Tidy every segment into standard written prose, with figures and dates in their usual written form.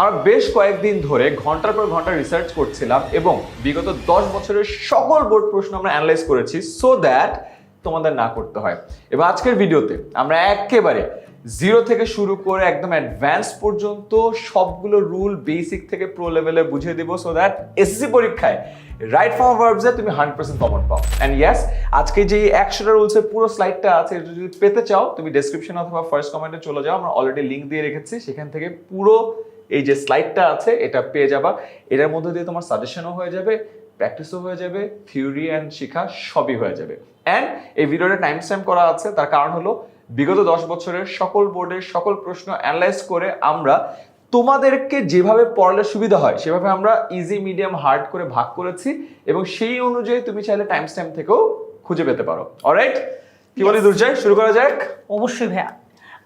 আমরা বেশ কয়েকদিন ধরে ঘন্টার পর ঘন্টা রিসার্চ করছিলাম এবং বিগত 10 বছরের সকল বোর্ড প্রশ্ন আমরা অ্যানালাইজ করেছি সো দ্যাট তোমাদের না করতে হয়। এবং আজকের ভিডিওতে আমরা একেবারে জিরো থেকে শুরু করে একদম অ্যাডভান্স পর্যন্ত সবগুলো রুল বেসিক থেকে প্রো লেভেলে বুঝিয়ে দিব সো দ্যাট এসএসসি পরীক্ষায় রাইট ফর্ম ভার্বসে তুমি 100% কমন পাও। অ্যান্ড ইয়েস, আজকে যে 100টা রুলসের পুরো স্লাইডটা আছে এটা যদি পেতে চাও তুমি ডেসক্রিপশন অথবা ফার্স্ট কমেন্টে চলে যাও, আমরা অলরেডি লিঙ্ক দিয়ে রেখেছি, সেখান থেকে পুরো এই যে স্লাইডটা আছে এটা পেয়ে যাবা। এটার মধ্যে দিয়ে তোমার সাজেশনও হয়ে যাবে, প্র্যাকটিসও হয়ে যাবে, থিওরি অ্যান্ড শিখা সবই হয়ে যাবে। অ্যান্ড এই ভিডিওটা টাইম স্ট্যাম্প করা আছে, তার কারণ হলো বিগত 10 বছরের সকল বোর্ডের সকল প্রশ্ন অ্যানালাইজ করে আমরা তোমাদেরকে যেভাবে পড়ালে সুবিধা হয় সেভাবে আমরা ইজি মিডিয়াম হার্ড করে ভাগ করেছি এবং সেই অনুযায়ী তুমি চাইলে টাইম স্ট্যাম্প থেকেও খুঁজে পেতে পারো। অলরাইট, কি বলি দুর্জয়, শুরু করা যাক? অবশ্যই ভাইয়া,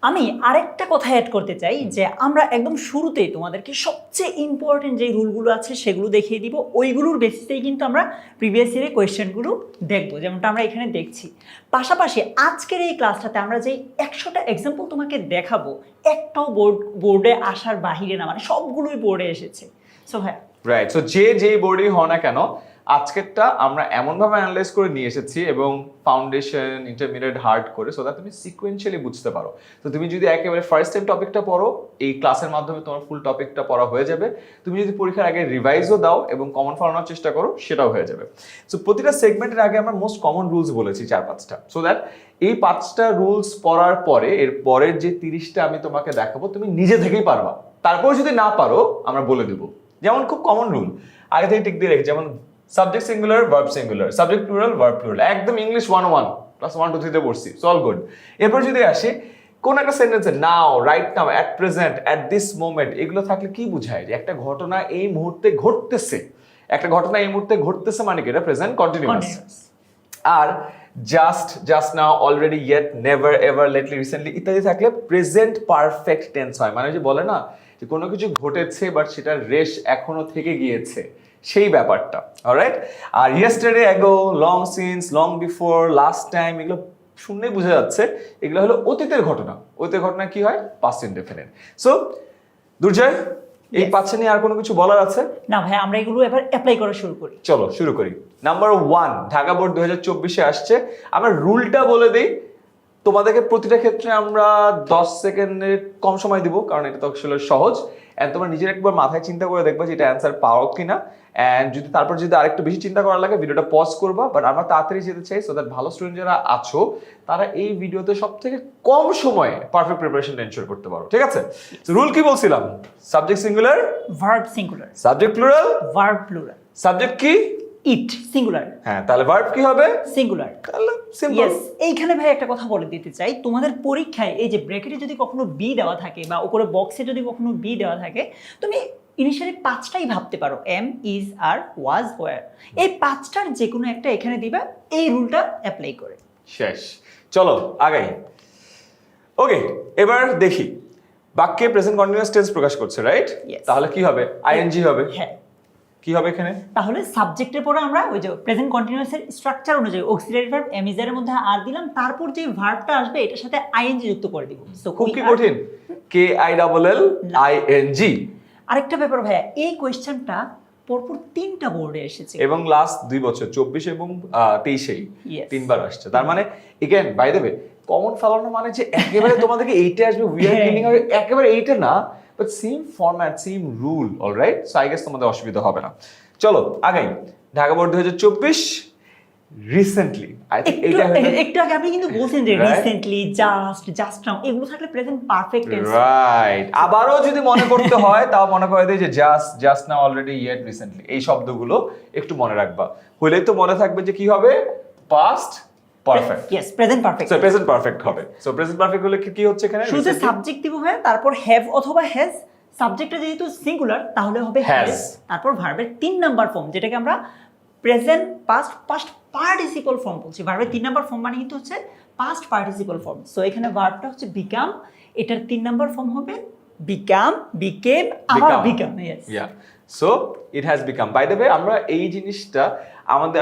আমি আরেকটা কথা অ্যাড করতে চাই যে আমরা একদম শুরুতেই তোমাদেরকে সবচেয়ে ইম্পর্টেন্ট যে রুলগুলো আছে সেগুলো দেখিয়ে দিব। ওইগুলোর বেসিসেই কিন্তু আমরা প্রিভিয়াস ইয়ারের কোয়েশ্চেনগুলো দেখবো, যেমনটা আমরা এখানে দেখছি। পাশাপাশি আজকের এই ক্লাসটাতে আমরা যে 100টা এক্সাম্পল তোমাকে দেখাবো, একটাও বোর্ডে আসার বাহিরে না, মানে সবগুলোই বোর্ডে এসেছে। সো ভাইয়া রাইট, সো যেই বোর্ডেই হও না কেন আজকেরটা আমরা এমনভাবে অ্যানালাইজ করে নিয়ে এসেছি এবং ফাউন্ডেশন ইন্টারমিডিয়েট হার্ড করে সো দ্যাট তুমি সিকোয়েন্সিয়ালি বুঝতে পারো। তো তুমি যদি একেবারে ফার্স্ট টাইম টপিকটা পড়ো, এই ক্লাসের মাধ্যমে তোমার ফুল টপিকটা পড়া হয়ে যাবে। তুমি যদি পরীক্ষার আগে রিভাইজও দাও এবং কমন ফলানোর চেষ্টা করো সেটাও হয়ে যাবে। সো প্রতিটা সেগমেন্টের আগে আমরা মোস্ট কমন রুলস বলেছি 4-5টা, সো দ্যাট এই 5টা রুলস পড়ার পরে এর পরের যে 30টা আমি তোমাকে দেখাবো তুমি নিজে থেকেই পারবা। তারপর যদি না পারো আমরা বলে দেবো। যেমন খুব কমন রুল আগে থেকে টিক দিয়ে রেখে, যেমন subject singular verb singular, subject plural verb plural, একদম ইংলিশ 101 ক্লাস 1 2 3 তে পড়ছি, সো অল গুড। এরপর যদি আসে কোন একটা সেন্টেন্সে now, right now, at present, at this moment, এগুলো থাকলে কি বোঝায়? যে একটা ঘটনা এই মুহূর্তে ঘটতেছে, একটা ঘটনা এই মুহূর্তে ঘটতেছে মানে কি এটা প্রেজেন্ট কন্টিনিউয়াস। আর just now, already, yet, never, ever, lately, recently ইত্যাদি থাকলে প্রেজেন্ট পারফেক্ট টেন্স হয়। মানে যে বলে না যে কোনো কিছু ঘটেছে বাট সেটার রেশ এখনো থেকে গিয়েছে, সেই ব্যাপারটা। অলরাইট, আর yesterday, ago, long since, long before, last time, এগুলো শুনলেই বোঝা যাচ্ছে এগুলো হলো অতীতের ঘটনা। অতীতের ঘটনা কি হয়? Past indefinite. সো দুর্জয়, এই 5 নিয়ে আর কোনো কিছু বলার আছে? না ভাই, আমরা এগুলো এবার অ্যাপ্লাই করা শুরু করি। চলো শুরু করি। নাম্বার 1, ঢাকা বোর্ড 2024-এ আসছে। আমরা রুলটা বলে দিই, তোমাদেরকে প্রতিটা ক্ষেত্রে আমরা 10 সেকেন্ডের কম সময় দিব, কারণ এটা তো আসলে সহজ। এন্ড তোমরা নিজের একবার মাথায় চিন্তা করে দেখবা যে এটা অ্যান্সার পাও কিনা। এন্ড যদি তারপর যদি আরেকটু বেশি চিন্তা করার লাগে ভিডিওটা পজ করবা, বাট আমরা তাড়াতাড়ি যেতে চাই সো দ্যাট ভালো স্টুডেন্ট যারা আছো তারা এই ভিডিওতে সব থেকে কম সময়ে পারফেক্ট প্রিপারেশন এনশিওর করতে পারো। ঠিক আছে, রুল কি বলছিলাম? Subject singular, verb singular, subject plural, verb plural, subject কি? ইট সিঙ্গুলার। হ্যাঁ, তাহলে ভার্ব কি হবে? সিঙ্গুলার। তাহলে সিম্পল। ইয়েস, এইখানে ভাই একটা কথা বলে দিতে চাই, তোমাদের পরীক্ষায় এই যে ব্র্যাকেটে যদি কখনো বি দেওয়া থাকে বা উপরে বক্সে যদি কখনো বি দেওয়া থাকে, তুমি ইনিশিয়ালি 5টাই ভাবতে পারো, am, is, are, was, were. এই 5টার যে কোনো একটা এখানে দিবা এই রুলটা অ্যাপ্লাই করে। শেষ, চলো আগাই। ওকে, এবার দেখি বাক্যে প্রেজেন্ট কন্টিনিউয়াস টেন্স প্রকাশ করছে, রাইট? Yes. তাহলে কি হবে? আইএনজি হবে। হ্যাঁ, কি হবে এখানে? তাহলে সাবজেক্টের পরে আমরা ওই যে প্রেজেন্ট কন্টিনিউয়াসের স্ট্রাকচার অনুযায়ী অক্সিলারি ভার্ব এম ইজ এর মধ্যে আর দিলাম, তারপর যে ভার্বটা আসবে এটার সাথে আইএনজি যুক্ত করে দিব। সো খুব কি কঠিন? K I double L I N G. আরেকটা ব্যাপার ভাইয়া, এই কোয়েশ্চেনটা পরপর 3টা বোর্ডে এসেছে এবং লাস্ট 2 বছর 24 এবং 23-এই Yes. 3বার আসছে। তার মানে again by the way common ফেলানো মানে যে একেবারে তোমাদেরকে এইটা আসবে উই আর ক্লিনিং, আর একেবারে এইটা না, but same format, same rule. Alright, so I guess তোমাদের অসুবিধা হবে না। চলো আগাই। Dhaka board 2024 recently, I think এইটা একটু আগে আপনি কিন্তু বলছেন যে Right? রিসেন্টলি, জাস্ট নাও, এগুলো থাকলে প্রেজেন্ট পারফেক্ট টেন্স। রাইট, আবারও যদি মনে করতে হয় তাও মনে করে দেই যে just now, already, yet, recently, এই শব্দগুলো একটু মনে রাখবা। হইলেই তো মনে থাকবে যে কি হবে? Past perfect. Yes, present perfect. So present perfect হবে। সো প্রেজেন্ট পারফেক্ট হলে কি হচ্ছে এখানে? শুরুতে সাবজেক্ট দিব ভাইয়া, তারপর হ্যাভ অথবা হ্যাজ। সাবজেক্টটা যেহেতু সিঙ্গুলার তাহলে হবে হ্যাজ, তারপর ভার্বের 3 নাম্বার ফর্ম, যেটাকে আমরা প্রেজেন্ট পাস্ট পার্টিসিপল ফর্ম বলছি। ভার্বের 3 নাম্বার ফর্ম মানে কিন্তু হচ্ছে পাস্ট পার্টিসিপল ফর্ম। সো এখানে ভার্বটা হচ্ছে বিকাম, এটার 3 নাম্বার ফর্ম হবে became, আবার become, yes. Yeah. So it has become. By the way, আমরা এই জিনিসটা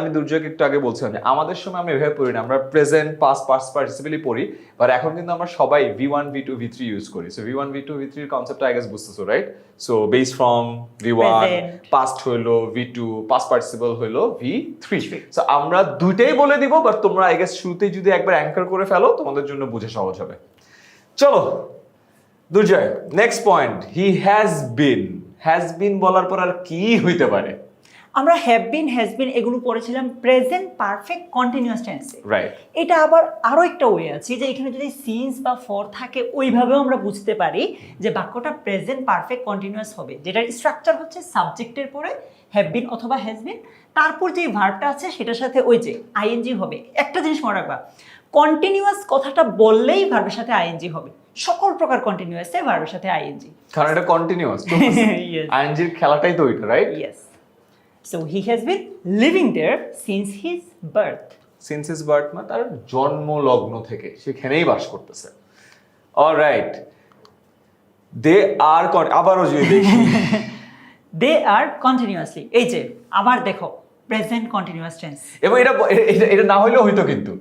আমি দুর্যোগ একটু আগে বলছিলাম যে আমাদের সময় আমরা এভাবে পড়ি না, আমরা প্রেজেন্ট পাস্ট পার্টিসিপেলই পড়ি, বাট এখন কিন্তু আমরা সবাই V1 V2 V3 ইউজ করি। সো V1 V2 V3 এর কনসেপ্টটা আই গেস বুঝতেছো, right? So base form V1, Present. Past হইলো V2, পাস্ট পার্টিসিপেল হইলো V3। সো আমরা দুইটাই বলে দিব, বাট তোমরা আই গেস শুরুতেই যদি একবার অ্যাঙ্কার করে ফেলো তোমাদের জন্য বুঝে সহজ হবে। চলো Durjoy, next point, he has been বলার পর আর কি হইতে পারে? আমরা হ্যাভ বিন, হ্যাজ বিন এগুলো পড়েছিলাম প্রেজেন্ট পারফেক্ট কন্টিনিউয়াস টেন্সে। রাইট। এটা আবার আরো একটা ওয়ে আছে যে এখানে যদি সিন্স বা ফর থাকে ওইভাবেও আমরা বুঝতে পারি যে বাক্যটা প্রেজেন্ট পারফেক্ট কন্টিনিউয়াস হবে, যেটার স্ট্রাকচার হচ্ছে সাবজেক্টের পরে হ্যাভ বিন অথবা হ্যাজ বিন, তারপর যে ভার্বটা আছে সেটার সাথে ওই যে আইএনজি হবে। একটা জিনিস মনে রাখবা, কন্টিনিউয়াস কথাটা বললেই ভার্বের সাথে আইএনজি হবে, সকল প্রকার কন্টিনিউয়াসে ভার্বের সাথে আইএনজি, কারণ এটা কন্টিনিউয়াস। Yes. আইএনজির খেলাটাই তো এটা, right? Yes. So he has been living there since his birth. Since his birth, মানে তার জন্ম লগ্ন থেকে সেখানেই বাস করতেছে। অলরাইট, দে আর আবারও যদি দেখি They are continuously, এই যে আবার দেখো প্রেজেন্ট কন্টিনিউয়াস টেন্স, এবং এটা না হইলেও হইতো, কিন্তু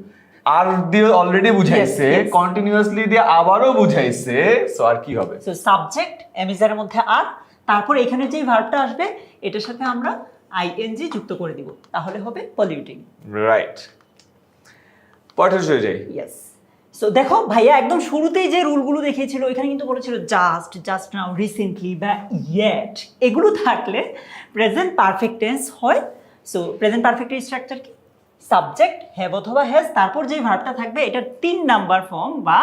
আর দিয়ে অলরেডি বুঝাইছে, Yes, yes. কন্টিনিউয়াসলি দিয়ে আবারও বুঝাইছে, সো আর কি হবে? সো সাবজেক্ট এমিজারের মধ্যে আর, তারপর এখানে যে ভার্বটা আসবে এটার সাথে আমরা আইএনজি যুক্ত করে দিব, তাহলে হবে পলিউটিং। রাইট, পয়েন্ট হয়ে যায়। ইয়েস। সো দেখো ভাইয়া একদম শুরুতেই যে রুলগুলো দেখিয়েছিল এখানে কিন্তু বলেছিল জাস্ট নাও, রিসেন্টলি বা ইয়েট, এগুলো থাকলে প্রেজেন্ট পারফেক্ট টেন্স হয়। সো প্রেজেন্ট পারফেক্টের স্ট্রাকচার কি? সাবজেক্ট হ্যাভ অথবা হ্যাজ, তারপর যে ভার্বটা থাকবে এটার 3 নাম্বার ফর্ম বা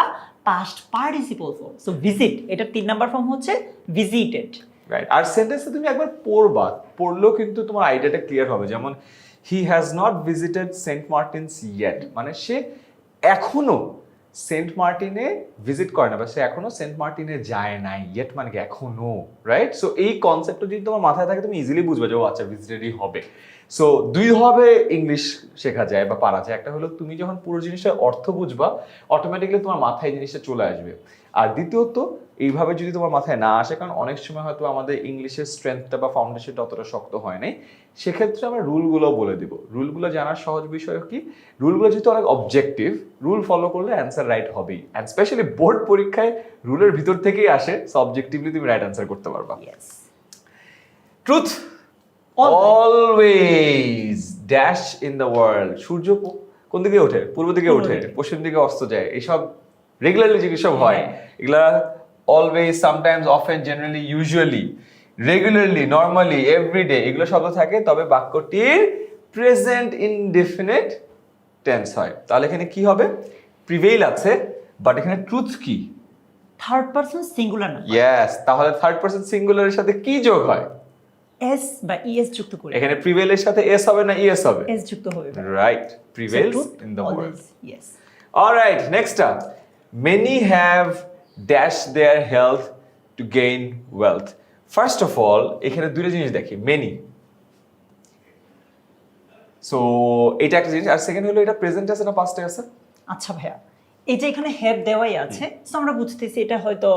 past participle form. So visit, এটার 3 নাম্বার ফর্ম হচ্ছে ভিজিটেড। রাইট, আর সেন্টেন্সে তুমি একবার পড়বা, পড়লেও কিন্তু তোমার আইডিয়াটা ক্লিয়ার হবে। যেমন he has not visited Saint Martin's yet, মানে সে এখনো সেন্ট মার্টিনে ভিজিট করে না, বা সে এখনো সেন্ট মার্টিনে যায় নাই। ইয়েট মানে কি এখনো, রাইট? সো এই কনসেপ্টটা যদি তোমার মাথায় থাকে তুমি ইজিলি বুঝবে যে ও আচ্ছা ভিজিটেডই হবে। সো দুইভাবে ইংলিশ শেখা যায় বা পারা যায়। একটা হলো তুমি যখন পুরো জিনিসটার অর্থ বুঝবা, অটোমেটিক্যালি তোমার মাথায় জিনিসটা চলে আসবে। আর দ্বিতীয়ত এইভাবে যদি তোমার মাথায় না আসে, কারণ অনেক সময় হয়তো আমাদের ইংলিশের স্ট্রেংথটা বা ফাউন্ডেশনটা অতটা শক্ত হয় নাই, সেক্ষেত্রে আমরা রুলগুলো বলে দিব। রুলগুলো জানার সহজ বিষয় কি, রুলগুলো যেহেতু অনেক অবজেক্টিভ, রুল ফলো করলে অ্যান্সার রাইট হবেই। অ্যান্ড স্পেশালি বোর্ড পরীক্ষায় রুলের ভিতর থেকেই আসে, সো অবজেক্টিভলি তুমি রাইট অ্যান্সার করতে পারবা। Yes. Truth always dash in the world. সূর্য কোন দিকে ওঠে? পূর্ব দিকে ওঠে, পশ্চিম দিকে অস্ত যায়। এইসব রেগুলারলি যেগুলো সব হয়, এগুলা always, sometimes, often, generally, usually, regularly, normally, everyday, এগুলো শব্দ থাকে, তবে বাক্যটির প্রেজেন্ট ইনডেফিনিট টেন্স হয়। তাহলে এখানে কি হবে? প্রিভেইল আছে, বাট এখানে ট্রুথ কি? থার্ড পারসন সিঙ্গুলার না, ইয়েস। তাহলে থার্ড পারসন সিঙ্গুলারের সাথে কি যোগ হয়? এস বা ইএস যুক্ত করে। এখানে প্রিভেইলের সাথে এস হবে না ইএস হবে? এস যুক্ত হবে। Right, prevails in the world. Yes. Alright, next up, many have dash their health to gain wealth. First of all এখানে দুটো জিনিস দেখি, মেনি, সো এটা একটা জিনিস। আর সেকেন্ড হলো এটা প্রেজেন্ট আছে না পাস্টে আছে? আচ্ছা ভাইয়া, এই যে এখানে হ্যাভ দেওয়াই আছে, সো আমরা বুঝতেছি এটা হয়তো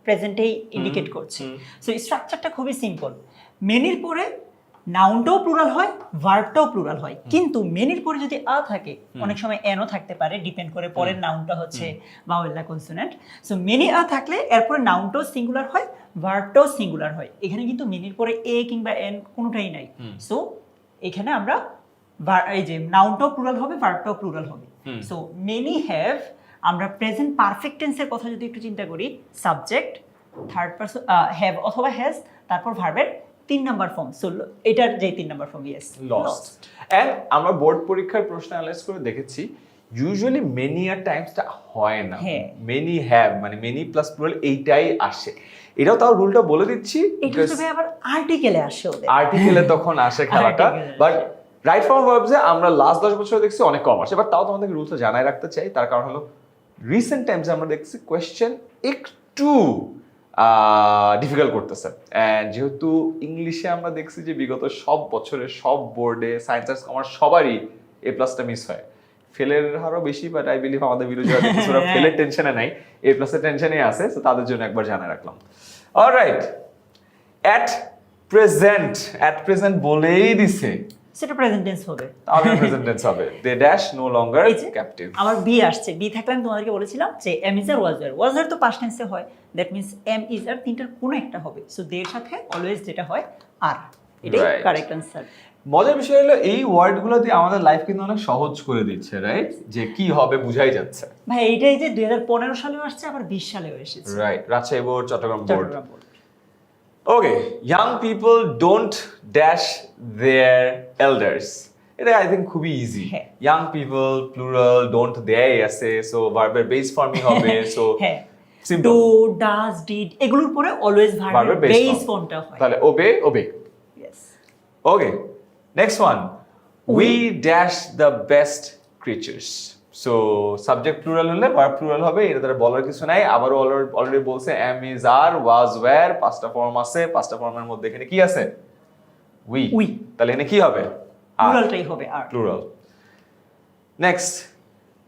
প্রেজেন্টেই ইন্ডিকেট করছে। সো স্ট্রাকচারটা খুবই সিম্পল। মেনির পরে নাউনটাও প্লুরাল হয়, ভার্বটাও প্লুরাল হয়, কিন্তু মেনির পরে যদি আ থাকে, অনেক সময় এনও থাকতে পারে, ডিপেন্ড করে পরের নাউনটা হচ্ছে ভাওয়েল না কনসোনেন্ট। সো মেনি আ থাকলে এরপরে নাউনটাও সিঙ্গুলার হয়, ভার্বটাও সিঙ্গুলার হয়। এখানে কিন্তু মেনির পরে এ কিংবা এন কোনোটাই নাই। সো এখানে আমরা এই যে নাউনটাও প্লুরাল হবে, ভার্বটাও প্লুরাল হবে। সো মেনি হ্যাভ, আমরা প্রেজেন্ট পারফেক্ট টেন্সের কথা যদি একটু চিন্তা করি, সাবজেক্ট, থার্ড পারসন হ্যাভ অথবা হ্যাজ, তারপর ভার্বের 3 নাম্বার ফর্ম। সো এটার যে 3 number form, yes, lost. And আমরা বোর্ড পরীক্ষার প্রশ্ন অ্যানালাইজ করে দেখেছি ইউজুয়ালি মেনি আর টাইমসটা হয় না, মেনি হ্যাভ মানে মেনি প্লাস প্লুরাল এইটাই আসে। এটাও তাও রুলটা বলে দিচ্ছি, এটা তবে আবার আর্টিকেলে আসে, ওদের আর্টিকেলে তখন আসে খেলাটা। বাট রাইট ফর্ম ভার্বসে আমরা লাস্ট 10 বছর দেখছি অনেক কম আসে, বাট তাও তোমাদেরকে রুলটা জানাই রাখতে চাই। তার কারণ হলো রিসেন্ট টাইমসে আমরা দেখছি কোয়েশ্চেন একটু ডিফিকাল্ট করতেছে। অ্যান্ড যেহেতু ইংলিশে আমরা দেখছি যে বিগত সব বছরে সব বোর্ডে সায়েন্স আর্টস কমার্স সবারই এ প্লাসটা মিস হয়, ফেলের হারও বেশি, বাট আই বিলিভ আমাদের ভিডিও যারা দেখতেছে ওরা ফেলের টেনশনে নাই, এ প্লাসের টেনশনে আছে, তো তাদের জন্য একবার জানা রাখলাম। অলরাইট, অ্যাট প্রেজেন্ট বলেই দিছে, সেটা প্রেজেন্ট টেন্স হবে, তাহলে প্রেজেন্ট টেন্স হবে। দে ড্যাশ নো লঙ্গার এই যে ক্যাপটিভ। আমার বি আসছে, বি থাকলে আমি তোমাদেরকে বলেছিলাম যে এম ইজ আর ওয়াজ আর তো পাস্ট টেন্সে হয়, দ্যাট মিন্স এম ইজ আর তিনটার কোনো একটা হবে, সো দের সাথে অলওয়েজ যেটা হয় আর, এটাই Right. Correct answer. মজার বিষয় হলো এই ওয়ার্ডগুলো দিয়ে আমাদের লাইফ কিন্তু অনেক সহজ করে দিচ্ছে, রাইট? যে কি হবে বুঝাই যাচ্ছে। ভাই এইটাই যে 2015 সালেও আসছে, আবার 20 সালেও এসেছে। Right, Rajshahi board, Chittagong board. Chittagong board. Okay, young people don't dash their elders, এটা আই থিঙ্ক খুবই ইজি। হ্যাঁ। ইয়াং পিপল প্লুরাল, ডোন্ট দেয় আছে, সো ভার্বের বেস ফর্মই হবে, সো হ্যাঁ, সিম্পল। ডু, ডাজ, ডিড এগুলোর পরে অলওয়েজ ভার্বের ভার্বের বেস বেস ফর্মটা হয়। তাহলে ওবে। Yes. Okay, next one. We dash the best creatures. So subject plural হলে verb plural হবে, এটা দ্বারা বলার কিছু নাই। আবারও অলরেডি বলছে am is are was were, পাঁচটা ফর্ম আছে, পাঁচটা ফর্মের মধ্যে এখানে কি আছে? We. তাহলে এখানে কি হবে? প্লুরালটাই হবে আর। Plural. Next,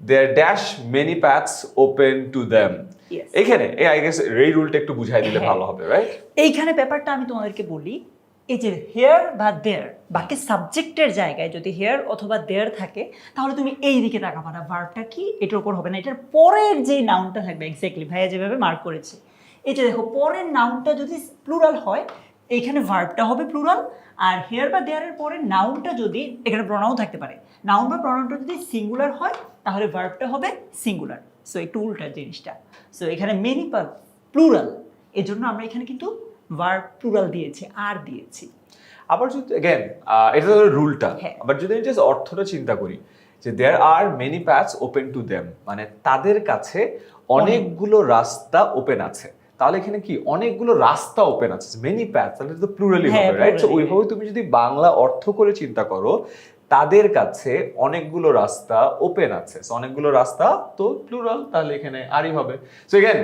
there dash many paths open to them. Yes. এখানে I guess এই রুলটা একটু বুঝাই দিলে ভালো হবে, রাইট? এইখানে ব্যাপারটা আমি তোমাদেরকে বলি, এই যে হেয়ার বা দেয়ার, বাকি সাবজেক্টের জায়গায় যদি হেয়ার অথবা দেয়ার থাকে, তাহলে তুমি এই দিকে তাকাবা না, ভার্বটা কি এটার উপর হবে না, এটার পরের যে নাউনটা থাকবে, এক্স্যাক্টলি ভাইয়া যেভাবে মার্ক করেছে, এই যে দেখো পরের নাউনটা যদি প্লুরাল হয়, এইখানে ভার্বটা হবে প্লুরাল, আর হেয়ার বা দেয়ারের পরে নাউনটা যদি, এখানে প্রনাউন থাকতে পারে, নাউন বা প্রনাউনটা যদি সিঙ্গুলার হয়, তাহলে ভার্বটা হবে সিঙ্গুলার। সো একটু উল্টা জিনিসটা। সো এখানে মেনি প্লুরাল, এজন্য আমরা এখানে কিন্তু ভার্ব প্লুরাল দিয়েছি, আর দিয়েছি। আবার যদি अगेन এটা হলো রুলটা, হ্যাঁ। আবার যদি আমি জাস্ট অর্থটা চিন্তা করি যে there are many paths open to them, মানে তাদের কাছে অনেকগুলো রাস্তা ওপেন আছে, তাহলে এখানে কি অনেকগুলো রাস্তা ওপেন আছে, মেনি প্যাথস, তাহলে তো প্লুরালই হ্যাঁ, হবে, রাইট? সো plural-ই। ওইভাবে তুমি যদি বাংলা অর্থ করে চিন্তা করো, তাদের কাছে অনেকগুলো রাস্তা ওপেন আছে, সো অনেকগুলো রাস্তা তো প্লুরাল, তাহলে এখানে আরই হবে। সো এগেন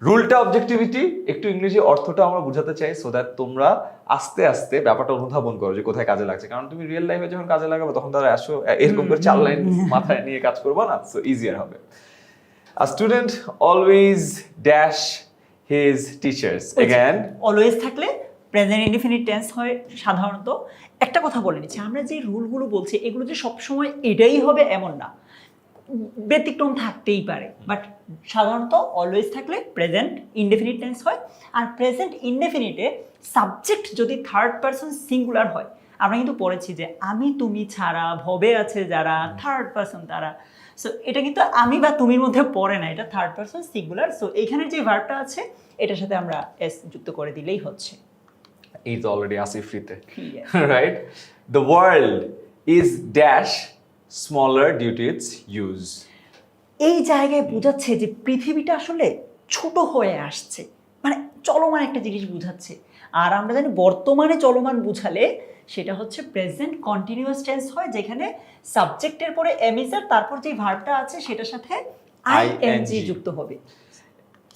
রুলটা অবজেক্টিভিটি, একটু ইংরেজি অর্থটা আমরা বোঝাতে চাই, সো দ্যাট তোমরা আস্তে আস্তে ব্যাপারটা অনুধাবন করো যে কোথায় কাজে লাগছে, কারণ তুমি রিয়েল লাইফে যখন কাজে লাগাবে তখন তারা আসো এরকম করে 4 লাইন মাথায় নিয়ে কাজ করবা না, সো ইজিয়ার হবে। A student always dash his teachers. Again, always থাকলে প্রেজেন্ট ইনডিফিনিট টেন্স হয় সাধারণত। একটা কথা বলে নিচ্ছি, আমরা যে রুলগুলো বলছি এগুলো যে সবসময় এটাই হবে এমন না, ব্যতিক্রম থাকতেই পারে, বাট সাধারণত অলওয়েজ থাকলে প্রেজেন্ট ইনডেফিনিট টেন্স হয়। আর প্রেজেন্ট ইনডেফিনিটে সাবজেক্ট যদি থার্ড পারসন সিঙ্গুলার হয়, আমরা কিন্তু পড়েছি যে আমি তুমি ছাড়া, ভবে আছে যারা, থার্ড পারসন তারা, সো এটা কিন্তু আমি বা তুমির মধ্যে পড়ে না, এটা থার্ড পারসন সিঙ্গুলার। সো এইখানে যে ভার্বটা আছে এটার সাথে আমরা এস যুক্ত করে দিলেই হচ্ছে। it's already আসিফ ফ্রিতে, Yes. right? The world is dash smaller due to its use. এই জায়গায় বোঝাচ্ছে যে পৃথিবীটা আসলে ছোট হয়ে আসছে, মানে চলমান একটা জিনিস বোঝাচ্ছে। আর আমরা জানি বর্তমানে চলমান বুঝালে সেটা হচ্ছে প্রেজেন্ট কন্টিনিউয়াস টেন্স হয়, যেখানে সাবজেক্টের পরে এমিজার, তারপর যে ভার্বটা আছে সেটার সাথে আইএনজি যুক্ত হবে।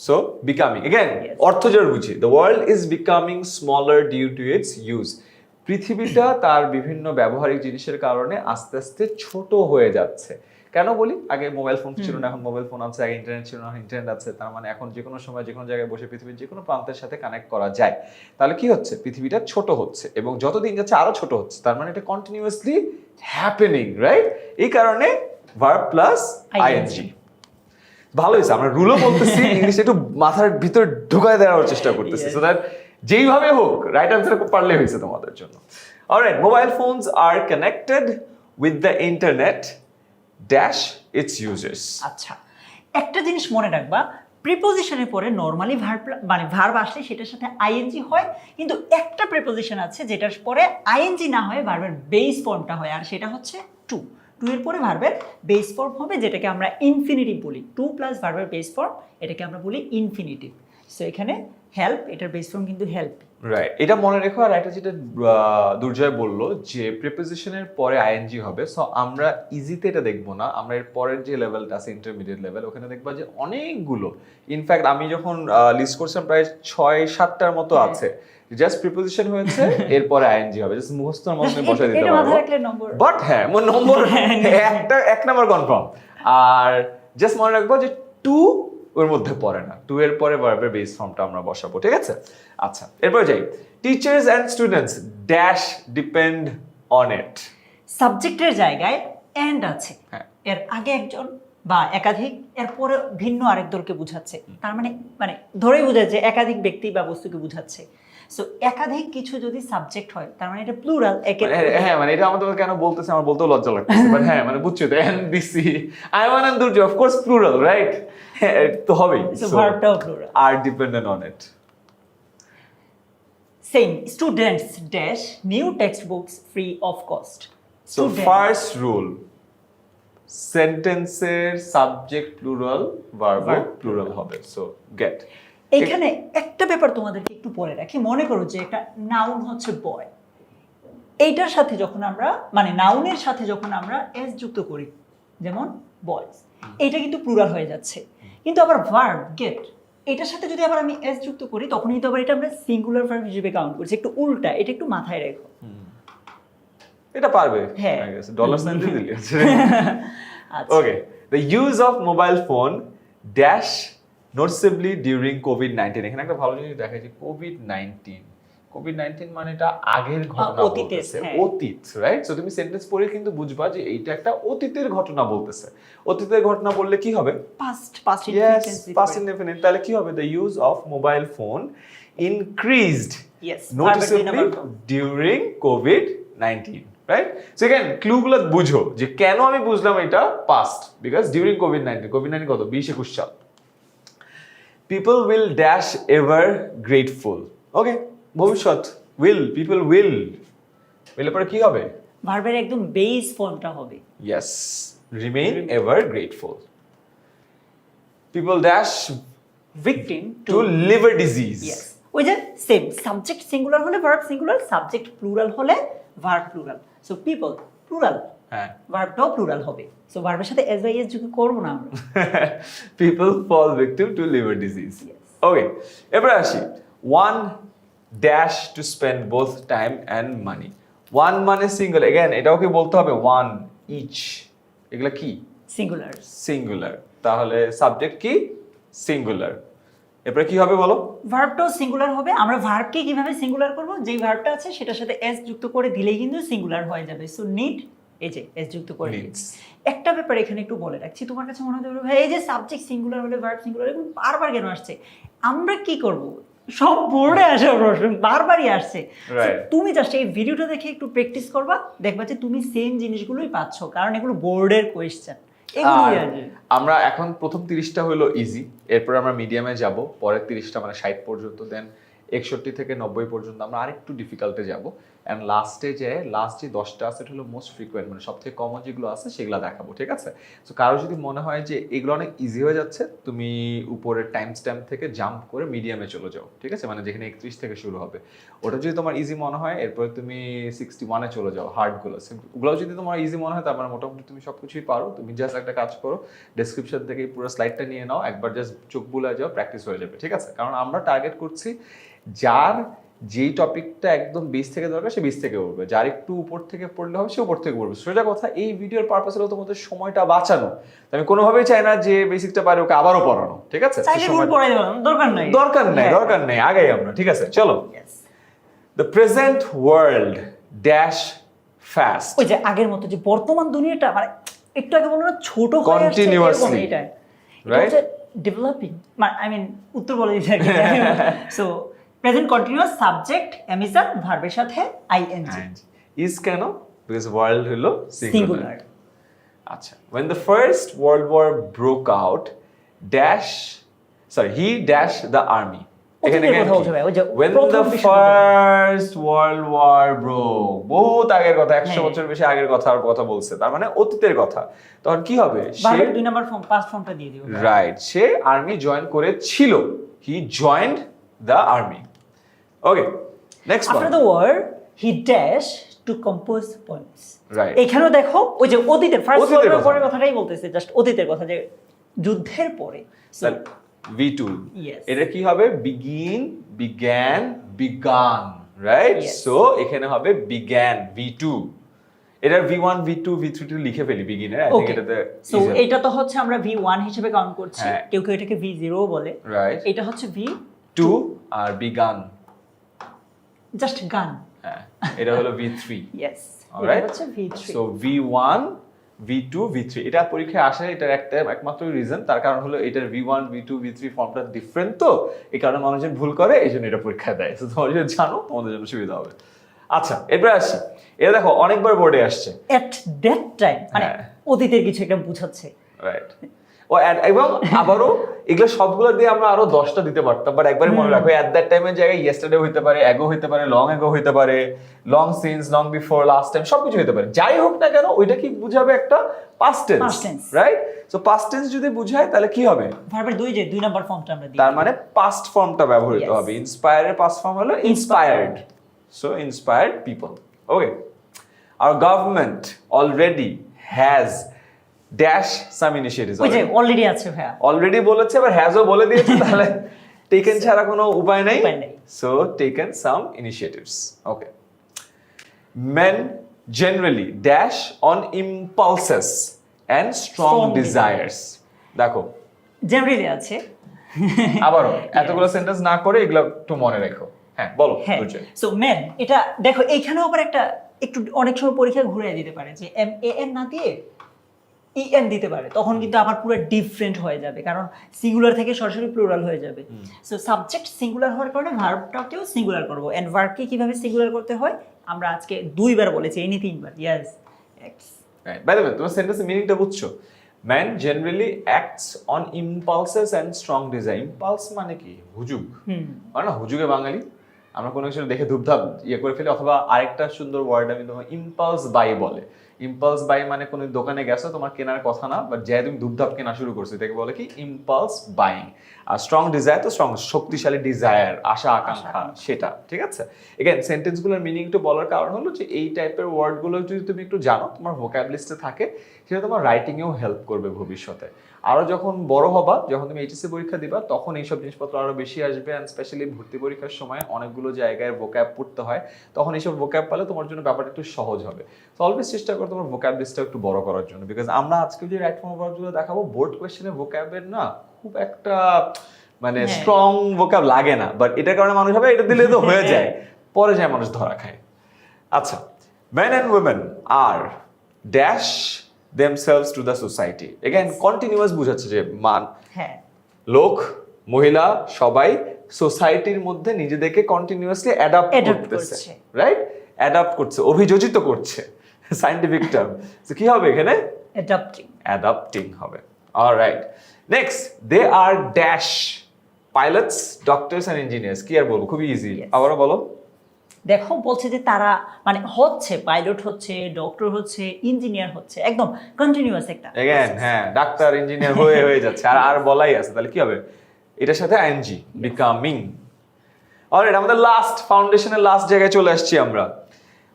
So becoming again, Yes. অর্থ জোর বুঝি, the world is becoming smaller due to its use. পৃথিবীটা তার বিভিন্ন ব্যবহারিক জিনিসের কারণে আস্তে আস্তে ছোট হয়ে যাচ্ছে। কেন বলি, আগে মোবাইল ফোন ছিল না, এখন মোবাইল ফোন আছে, আগে ইন্টারনেট ছিল না, এখন ইন্টারনেট আছে, তার মানে এখন যে কোনো সময় যে কোনো জায়গায় বসে পৃথিবীর যে কোনো প্রান্তের সাথে কানেক্ট করা যায়। তাহলে কি হচ্ছে, পৃথিবীটা ছোট হচ্ছে এবং যতদিন যাচ্ছে আরো ছোট হচ্ছে, তার মানে এটা কন্টিনিউয়াসলি হ্যাপেনিং, রাইট? এই কারণে ভার্ব প্লাস আইএনজি। ভালো হয়েছে, আমরা রুলও বলতেছি, ইংলিশ একটু মাথার ভিতর ঢুকায় দেওয়ার চেষ্টা করতেছি, সো দ্যাট যেইভাবে হোক রাইট আনসার পারলে হয়েছে তোমাদের জন্য। Alright, mobile phones are connected with the internet dash it's users. আচ্ছা, একটা জিনিস মনে রাখবা, প্রিপোজিশনের পরে নর্মালি ভার্ব, মানে ভার্ব আসলে সেটার সাথে আইএনজি হয়, কিন্তু একটা প্রিপোজিশন আছে যেটার পরে আইএনজি না হয় ভার্বের বেস ফর্মটা হয়, আর সেটা হচ্ছে টু। টু এর পরে ভার্বের বেস ফর্ম হবে, যেটাকে আমরা ইনফিনিটিভ বলি। টু প্লাস ভার্বের বেস ফর্ম, এটাকে আমরা বলি ইনফিনিটিভ। সো এখানে হেল্প, এটার বেস ফর্ম কিন্তু হেল্প। রাইট, এটা মনে রেখো। আর একটা যেটা দুর্জয় বললো যে প্রিপোজিশনের পরে আইএনজি হবে, সো আমরা ইজিতে এটা দেখবো না, আমরা এর পরের যে লেভেলটা আছে ইন্টারমিডিয়েট লেভেল, ওখানে দেখবা যে অনেকগুলো, ইনফ্যাক্ট আমি যখন লিস্ট করছিলাম প্রায় 6-7টার মতো আছে, জাস্ট প্রিপোজিশন হয়েছে এরপরে আইএনজি হবে, জাস্ট মুখস্থর মধ্যে বসায় দিতে এটা পারবো। মাথায় রাখলে নম্বর। বাট হ্যাঁ নম্বর এক নাম্বার কনফার্ম। আর জাস্ট মনে রাখবো যে টু ওর মধ্যে পড়ে না, টু এর পরে ভার্বের বেস ফর্মটা আমরা বসাবো, ঠিক আছে? আচ্ছা এরপর যাই, teachers and students dash depend on it. সাবজেক্টের জায়গায় এন্ড আছে, হ্যাঁ। এর আগে একজন বা একাধিক, এরপরে ভিন্ন আরেক দলকে বোঝাচ্ছে, তার মানে মানে ধরেই বোঝাচ্ছে যে একাধিক ব্যক্তি বা বস্তুকে বোঝাচ্ছে। সো একাধিক কিছু যদি সাবজেক্ট হয় তার মানে এটা প্লুরাল। হ্যাঁ মানে এটা আমাদের কেন বলতেছে আমার বলতেও লজ্জা লাগতেছে, বাট হ্যাঁ মানে বুঝছো তো, এনবিসি আইওয়ান and Durjoy of course plural, right? তো হবেই, সো ভার্বটাও প্লুরাল। আর dependent on it. Same, students dash new text books free of cost. So first rule, সেন্টেন্সের সাবজেক্ট প্লুরাল, ভার্ব প্লুরাল হবে। So get. এখানে একটা ব্যাপার তোমাদেরকে একটু পরে রাখি, মনে করো যে একটা নাউন হচ্ছে বয়, এইটার সাথে যখন আমরা মানে নাউনের সাথে যখন আমরা এস যুক্ত করি, যেমন বয়স, এটা কিন্তু প্লুরাল হয়ে যাচ্ছে। কিন্তু আবার ভার্ব গেট, এটার সাথে যদি আবার আমি এস যুক্ত করি তখন কিন্তু আবার এটা আমরা সিঙ্গুলার ভার্ব হিসেবে কাউন্ট করছি। একটু উল্টা, এটা একটু মাথায় রেখো। এটা পারবে, হ্যাঁ। ডলার সাইন দিয়ে দিলি। আচ্ছা, Okay, the use of mobile phone dash noticeably during COVID-19. এখানে একটা ভালো জিনিস দেখা যায়, কোভিড-19 মানে এটা আগের ঘটনা অতীতের, বলতেছে, হ্যাঁ। অতীত, রাইট? সো তুমি সেন্টেন্স পড়ে কিন্তু বুঝবা যে এইটা একটা অতীতের ঘটনা বলতেছে। অতীতের ঘটনা বললে কি হবে? Past Yes, past indefinite। তাহলে কি হবে? The use of mobile phone increased Yes, noticeably during COVID-19, right? So again, clue গুলো বুঝো যে কেন আমি বুঝলাম এটা past, because during COVID-19 কত 20-21 সাল। People will dash ever grateful. Okay, ভবিষ্যৎ, people will এর পরে কি হবে? ভার্বের একদম বেস ফর্মটা হবে Yes, remain ever grateful. People dash victim to liver disease. Yes, ওই যে সেম, সাবজেক্ট সিঙ্গুলার হলে ভার্ব সিঙ্গুলার, সাবজেক্ট প্লুরাল হলে verb plural. So people plural, হ্যাঁ। ভার্বটাও প্লুরাল হবে। সো ভার্বের সাথে এস বাই এস যুক্ত করব না আমরা। People fall victim to liver disease. Yes. Okay, এবার আসি, one dash to spend both time and money. One মানে সিঙ্গল, এগেন এটাও কি বলতে হবে? one each, এগুলা কি? সিঙ্গুলার। সিঙ্গুলার। তাহলে সাবজেক্ট কি? সিঙ্গুলার। এরপরে কি হবে বলো? ভার্বটাও সিঙ্গুলার হবে। আমরা ভার্বকে কিভাবে সিঙ্গুলার করব? যেই ভার্বটা আছে সেটার সাথে এস যুক্ত করে দিলেই কিন্তু সিঙ্গুলার হয়ে যাবে। সো নিড, এই যে এস যুক্ত করে Needs. একটা ব্যাপার এখানে একটু বলে রাখছি, তোমার কাছে মনে হতে পারে ভাই এই যে সাবজেক্ট সিঙ্গুলার হলে ভার্ব সিঙ্গুলার, এগুলো বারবার কেন আসছে? আমরা কি করব? সব বোর্ডে আসে প্রশ্ন, বারবারই আসছে। Right. তুমি জাস্ট এই ভিডিওটা দেখে একটু প্র্যাকটিস করবা, দেখবা যে তুমি সেম জিনিসগুলোই পাচ্ছ, কারণ এগুলো বোর্ডের কোয়েশ্চেন। এগুলোই আর আসে। আমরা এখন প্রথম 30টা হলো ইজি, এরপর আমরা মিডিয়ামে যাব, পরের 30টা মানে 60 পর্যন্ত, দেন 61 থেকে 90 পর্যন্ত আমরা আরেকটু ডিফিকাল্টে যাব, এন্ড লাস্টে যে লাস্ট যে 10টা আছে এটা হলো মোস্ট ফ্রিকোয়েন্ট, মানে সবথেকে কমন যেগুলো আছে সেগুলো দেখাবো, ঠিক আছে? সো কারো যদি মনে হয় যে এগুলো অনেক ইজি হয়ে যাচ্ছে, তুমি উপরের টাইম স্ট্যাম্প থেকে জাম্প করে মিডিয়ামে চলে যাও, ঠিক আছে? মানে যেখানে 31 থেকে শুরু হবে, ওটা যদি তোমার ইজি মনে হয় এরপরে তুমি 61-এ চলে যাও, হার্ডগুলো ওগুলো যদি তোমার ইজি মনে হয় তার মানে মোটামুটি তুমি সব কিছুই পারো। তুমি জাস্ট একটা কাজ করো, ডেসক্রিপশন থেকে পুরো স্লাইডটা নিয়ে নাও, একবার জাস্ট চোখ বুলে যাও, প্র্যাকটিস হয়ে যাবে, ঠিক আছে? কারণ আমরা টার্গেট করছি যার যেই টপিকটা একদম বেস থেকে দরকার সে বেস থেকে পড়বে, যার একটু উপর থেকে পড়লে হবে সে উপর থেকে পড়বে। সোজা কথা, এই ভিডিওর পারপাস হলো তোমাদের সময়টা বাঁচানো। আমি কোনোভাবেই চাই না যে বেসিকটা পারে ওকে আবারও পড়ানো, ঠিক আছে? চাইলে রুল পড়াই দেব, দরকার নাই, দরকার নেই, আগাই আমরা, ঠিক আছে? চলো, Yes. The present world dash fast. ওই যে আগের মতো যে বর্তমান দুনিয়াটা মানে একটু আগে বললো না ছোট হয়ে আসছে, Continuously. এরকম এটা Right? ডেভেলপিং, আই মিন উত্তর বলে দিতে আর কি। সো প্রেজেন্ট কন্টিনিউয়াস, সাবজেক্ট এমিসার, ভার্বের সাথে আইএনজি। ইজ কেন? বিকজ ওয়ার্ল্ড হলো সিঙ্গুলার। সিঙ্গুলার। আচ্ছা, when the first world war broke out he dashed the army. এখানে অতীতের কথা বলছে ভাই, ওই যে when প্রথম the বিশ্বযুদ্ধ। first world war broke, বহুত আগের কথা, 100 হ্যাঁ। বছর বেশি আগের কথা বলছে, তার মানে অতীতের কথা। তখন কি হবে? ভার্বের 2 নাম্বার ফর্ম, পাস্ট ফর্মটা দিয়ে দিও। রাইট, সে আর্মি জয়েন করেছিল, he joined the army. Okay, next after the war he dash to compose points. Right, এখানেও দেখো ওই যে অতীতের ফার্স্ট অতীতের ওয়ার্ল্ডের কথা। পরের কথাটাই বলতেছে, জাস্ট অতীতের কথা, যে যুদ্ধের পরে। So, V2, Yes. এটা কি হবে? began, began, right? Yes. So এখানে হবে began, V2. এটার V1, V2, V3 লিখে ফেলি beginner. I think Okay. এটাতে সো easier. এটা তো হচ্ছে আমরা V1 হিসেবে কাউন্ট করছি, হ্যাঁ। কেউ কেউ এটাকে V0 বলে, Right. এটা হচ্ছে V 2 আর began. জাস্ট গান। হ্যাঁ, এটা হলো V3. ইয়েস, এটা Alright? হচ্ছে V3। So V1, V2, V3 এটা পরীক্ষায় আসে, এটার একমাত্র রিজন, তার কারণ হলো এটার V1, V2, V3 ফর্মটা ডিফারেন্ট, তো এই কারণে মানুষজন ভুল করে, এই জন্য এটা পরীক্ষায় দেয়। তো তোমরা যদি জানো তোমাদের জন্য সুবিধা হবে। আচ্ছা, এরপরে আসি। এটা দেখো অনেকবার বোর্ডে আসছে। এট দ্যাট টাইম মানে হ্যাঁ। অতীতের কিছু একটা বুঝাচ্ছে। রাইট। এবং আবারও এগুলো সবগুলো দিয়ে আমরা আরো 10টা দিতে পারতাম, বাট একবারে মনে রাখো এট দ্যাট টাইমের জায়গায় ইয়েস্টারডে হইতে পারে, অ্যাগো হইতে পারে, লং অ্যাগো হইতে পারে, long since, long before, last time, সবকিছু হইতে পারে। যাই হোক না কেন ওইটা কি বুঝাবে? একটা past tense, Past tense. Right? So past tense যদি বুঝায় তাহলে কি হবে? ভার্বের দুই নাম্বার ফর্মটা আমরা দিই। তার মানে পাস্ট ফর্মটা ব্যবহৃত Yes. হবে। ইন্সপায়ারের পাস্ট ফর্ম হলো inspired. So inspired people. Okay, our government already has dash some initiatives. ওই যে অলরেডি আছে ভাইয়া। অলরেডি বলেছে, এবার হ্যাজও বলে দিয়েছে, তাহলে টেকেন ছাড়া কোনো উপায় নেই। উপায় নেই। So taken some initiatives. Okay, men generally dash on impulses and strong Strong desires. দেখো জেনারেলি আছে। আবারও এতগুলো সেন্টেন্স না করে এগুলো একটু মনে রেখো। হ্যাঁ, বলো। হ্যাঁ, দুর্জয়। সো মেন এটা দেখো এইখানেও আবার একটা একটু অনেক সময় পরীক্ষা ঘুরে দিতে পারে যে MAN না দিয়ে EN দিতে পারে, তখন কিন্তু আবার পুরো ডিফারেন্ট হয়ে যাবে, কারণ সিঙ্গুলার থেকে সরাসরি প্লুরাল হয়ে যাবে। সো সাবজেক্ট সিঙ্গুলার হওয়ার কারণে ভার্বটাকেও সিঙ্গুলার করবো, এন্ড ভার্বকে কিভাবে সিঙ্গুলার করতে হয় আমরা আজকে 2বার বলেছি, এই নিয়ে 3বার। Yes, Right. By the way, তোমার সেন্টেন্সের মিনিংটা বুঝছো? Man generally acts on impulses and strong desire. Impulse মানে কি? হুজুগ। মানে না হুজুগে বাঙালি আমরা কোনো কিছু দেখে ধুপধাপ ইয়ে করে ফেলি, অথবা আরেকটা সুন্দর ওয়ার্ড আমি তোমার ইম্পালস বাই বলে। ইম্পালস বাই মানে কোনো দোকানে গেছো, তোমার কেনার কথা না, বাট যাই তুমি ধুপধাপ কেনা শুরু করছো, এটাকে বলে কি ইম্পালস বাইং। আর স্ট্রং ডিজায়ার তো স্ট্রং শক্তিশালী ডিজায়ার, আশা আকাঙ্ক্ষা, সেটা। ঠিক আছে, এগেন সেন্টেন্সগুলোর মিনিং একটু বলার কারণ হলো যে এই টাইপের ওয়ার্ডগুলো যদি তুমি একটু জানো, তোমার ভোকাব লিস্টে থাকে, সেটা তোমার রাইটিংয়েও হেল্প করবে ভবিষ্যতে। আরও যখন বড় হবা, যখন তুমি এইচএসসি পরীক্ষা দিবা, তখন এইসব জিনিসপত্র আরও বেশি আসবে, অ্যান্ড স্পেশালি ভর্তি পরীক্ষার সময় অনেকগুলো জায়গায় ভোকাব পড়তে হয়, তখন এইসব ভোকাব পালে তোমার জন্য ব্যাপারটা একটু সহজ হবে। তো অলওয়েজ চেষ্টা করো তোমার ভোকাব লিস্টটা একটু বড় করার জন্য, বিকজ আমরা আজকে যে রাইট ফর্ম ওয়ার্ডগুলো দেখাবো, বোর্ড কোয়েশ্চেনে ভোকাবের না খুব একটা মানে স্ট্রং ভোকাব লাগে না, বাট এটার কারণে মানুষ হবে এটা দিলে তো হয়ে যায়, পরে যায় মানুষ ধরা খায়। আচ্ছা, men and women are dash themselves to the society. Again, continuous বুঝাচ্ছে যে মান, হ্যাঁ, লোক, মহিলা সবাই সোসাইটির মধ্যে নিজেদেরকে কন্টিনিউয়াসলি অ্যাডাপ্ট করতেছে, রাইট? অ্যাডাপ্ট করছে, অভিযোজিত করছে, সায়েন্টিফিক টার্ম। তো কি হবে এখানে? অ্যাডাপ্টিং হবে। Alright, next, they are dash pilots, doctors and engineers. কি আর বলবো, খুবই ইজি। আবারও বলো। দেখো বলছে যে তারা মানে হচ্ছে পাইলট হচ্ছে, ডক্টর হচ্ছে, ইঞ্জিনিয়ার হচ্ছে, একদম কন্টিনিউয়াস একটা। এগেন হ্যাঁ, ডাক্তার ইঞ্জিনিয়ার হয়ে যাচ্ছে, আর বলাই আছে, তাহলে কি হবে? এটার সাথে আইএনজি, বিকামিং। অলরাইট, আমাদের লাস্ট ফাউন্ডেশনের লাস্ট জায়গায় চলে আসছি আমরা।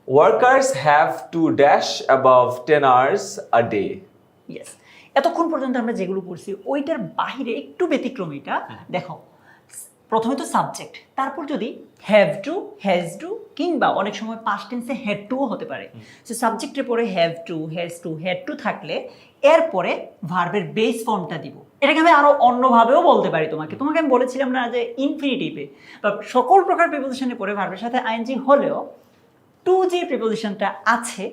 Workers have to dash above 10 hours a day. Yes, এতক্ষণ পর্যন্ত আমরা যেগুলো পড়ছি ওইটার বাহিরে একটু ব্যতিক্রম এটা। দেখো প্রথমে তো সাবজেক্ট, তারপর যদি হ্যাভ টু, হ্যাজ টু, কিংবা অনেক সময় পাস্ট টেন্সে হ্যাড টুও হতে পারে। সো সাবজেক্টের পরে have to, has to, had to থাকলে এরপরে ভার্বের বেস ফর্মটা দিব। এটাকে আমি আরো অন্যভাবেও বলতে পারি। তোমাকে আমি বলেছিলাম না যে ইনফিনিটিভে বা সকল প্রকার প্রিপোজিশনের পরে ভার্বের সাথে আইএনজি হলেও টু যে প্রিপোজিশনটা আছে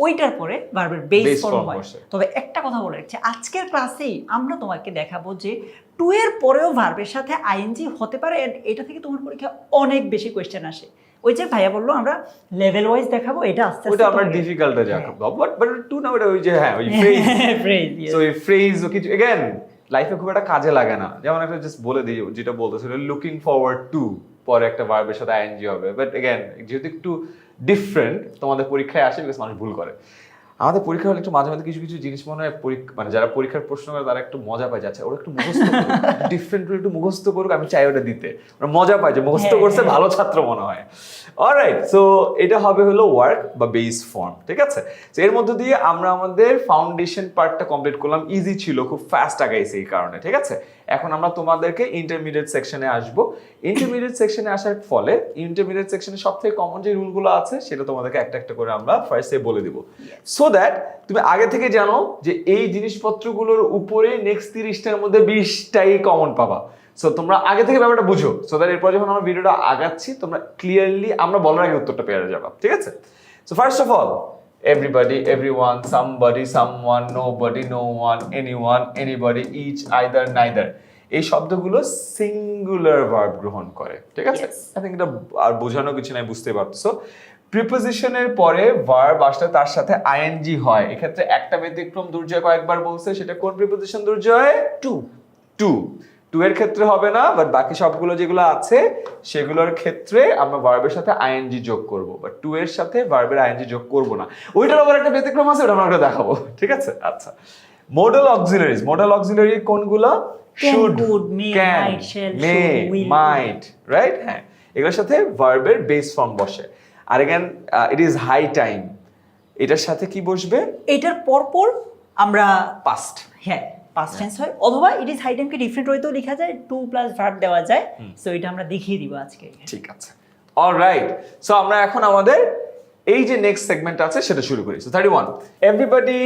ওইটার পরে ভার্বের বেস ফর্ম হয়। তবে একটা কথা বলে রাখছি, আজকের ক্লাসেই আমরা তোমাকে দেখাবো যে টু এর পরেও ভার্বের সাথে আইএনজি হতে পারে, এন্ড এটা থেকে তোমার পরীক্ষা অনেক বেশি কোয়েশ্চেন আসে। ওই যে ভাইয়া বললো আমরা লেভেল ওয়াইজ দেখাবো, এটা আস্তে আস্তে ওটা আমরা ডিফিকাল্টে দেখাবো, বাট টু না, ওটা ওই যে হ্যাঁ ওই ফ্রেজ, সো এই ফ্রেজ ও কিছু এগেন লাইফে খুব একটা কাজে লাগে না। যেমন একটা জাস্ট বলে দিই, যেটা বলতেছিল লুকিং ফরওয়ার্ড টু, পরে একটা ভার্বের সাথে আইএনজি হবে, বাট এগেন যেহেতু একটু ডিফারেন্ট তোমাদের পরীক্ষায় আসে, বিকজ মানুষ ভুল করে। আমাদের পরীক্ষা হলে একটু মাঝে মাঝে কিছু কিছু জিনিস মনে হয় মানে যারা পরীক্ষার প্রশ্ন করে তারা একটু মজা পায়, যাচ্ছে ওরা একটু মুখস্থ ডিফারেন্ট একটু মুখস্থ করুক, আমি চাই ওটা দিতে, ওরা মজা পায় যে মুখস্থ করছে, ভালো ছাত্র মনে হয়। অলরাইট, সো এটা হবে হলো ওয়ার্ক বা বেস ফর্ম। ঠিক আছে, তো এর মধ্যে দিয়ে আমরা আমাদের ফাউন্ডেশন পার্টটা কমপ্লিট করলাম। ইজি ছিল, খুব ফাস্ট আগাইছে এই কারণে। ঠিক আছে, এখন আমরা তোমাদেরকে ইন্টারমিডিয়েট সেকশনে আসবো। ইন্টারমিডিয়েট সেকশনে আসার ফলে ইন্টারমিডিয়েট সেকশনে সবথেকে কমন যে রুলগুলো আছে সেটা তোমাদেরকে একটা একটা করে আমরা ফার্স্টে বলে দিব, সো দ্যাট তুমি আগে থেকে জানো যে এই জিনিসপত্রগুলোর উপরে নেক্সট 30টার মধ্যে 20টাই কমন পাবা। সো তোমরা আগে থেকে ব্যাপারটা বুঝো, সো দ্যাট এরপর যখন আমরা ভিডিওটা আগাচ্ছি তোমরা ক্লিয়ারলি আমরা বলার আগে উত্তরটা পেয়ে যাবা, ঠিক আছে? So first of all, everybody, everyone, somebody, someone, nobody, no one, anyone, anybody, each, either, neither, এই শব্দগুলো সিঙ্গুলার ভার্ব গ্রহণ করে, ঠিক আছে? আই থিংক এটা আর বোঝানো কিছু নাই, বুঝতে পারছো। প্রিপোজিশনের পরে ভার্ব আসলে তার সাথে আইএনজি হয়। এক্ষেত্রে একটা ব্যতিক্রম দুর্জয় কয়েকবার বলছে, সেটা কোন প্রিপোজিশন দুর্জয়? টু এর ক্ষেত্রে হবে না, বাট বাকি সবগুলো যেগুলো আছে সেগুলোর ক্ষেত্রে আমরা ভার্বের সাথে আইএনজি যোগ করব, বাট টু এর সাথে ভার্বের আইএনজি যোগ করব না। ওইটার আবার একটা ব্যতিক্রম আছে, ওটা আমরা দেখাবো, ঠিক আছে? আচ্ছা, মডেল অক্সিলারি কোনগুলো? Should, can, may, might, right? হ্যাঁ, এগুলোর সাথে ভার্বের বেস ফর্ম বসে। আর again it is high time, এটার সাথে কি বসবে? এটার পরপর আমরা পাস্ট, হ্যাঁ পাস্ট টেন্স হয়, অথবা ইট ইজ হাই টাইমকে ডিফারেন্ট ওয়েতেও লেখা যায়, টু প্লাস ভার্ব দেওয়া যায়। সো এটা আমরা দেখিয়ে দিব আজকে। ঠিক আছে, অলরাইট। সো আমরা এখন আমাদের এই যে নেক্সট সেগমেন্ট আছে সেটা শুরু করি। সো 31, এভরিবডি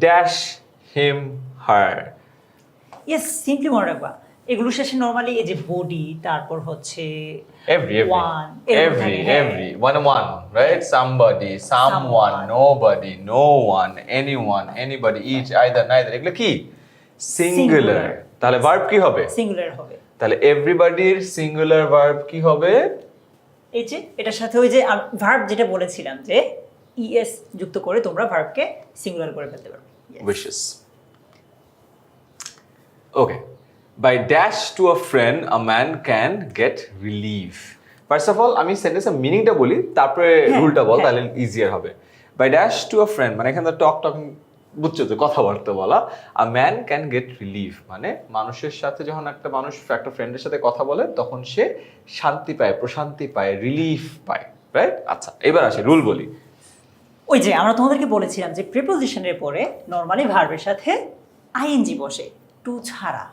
ড্যাশ হিম হার। ইয়েস, সিম্পলি মনে রাখবা এগুলো শেষে নরমালি এই যে বডি, তারপর হচ্ছে every one, one, right? Somebody, someone, nobody, no one, anyone, anybody, each, either, neither, এগুলো কি? সিঙ্গুলার। তাহলে ভার্ব কি হবে? সিঙ্গুলার হবে। তাহলে এভরিবডির সিঙ্গুলার ভার্ব কি হবে? এই যে এটার সাথে ওই যে ভার্ব যেটা বলেছিলাম যে ইএস যুক্ত করে তোমরা ভার্বকে সিঙ্গুলার করে ফেলতে পারবে। wishes. Okay. By dash to a friend, a man can get relief. First of all, আমি সেন্টেন্সের মিনিংটা বলি, তারপরে রুলটা বল, তাহলে ইজিয়ার হবে। By dash to a friend মানে এখানে টকিং বুঝছো তো, কথাবার্তা বলা। A man can get relief মানে মানুষের সাথে যখন একটা মানুষ একটা ফ্রেন্ডের সাথে কথা বলে তখন সে শান্তি পায়, প্রশান্তি পায়, রিলিফ পায়, রাইট? আচ্ছা, এবার আসে রুল বলি। ওই যে আমরা তোমাদেরকে বলেছিলাম যে প্রিপোজিশনের পরে নরমালি ভার্বের সাথে আইএনজি বসে, টু ছাড়া।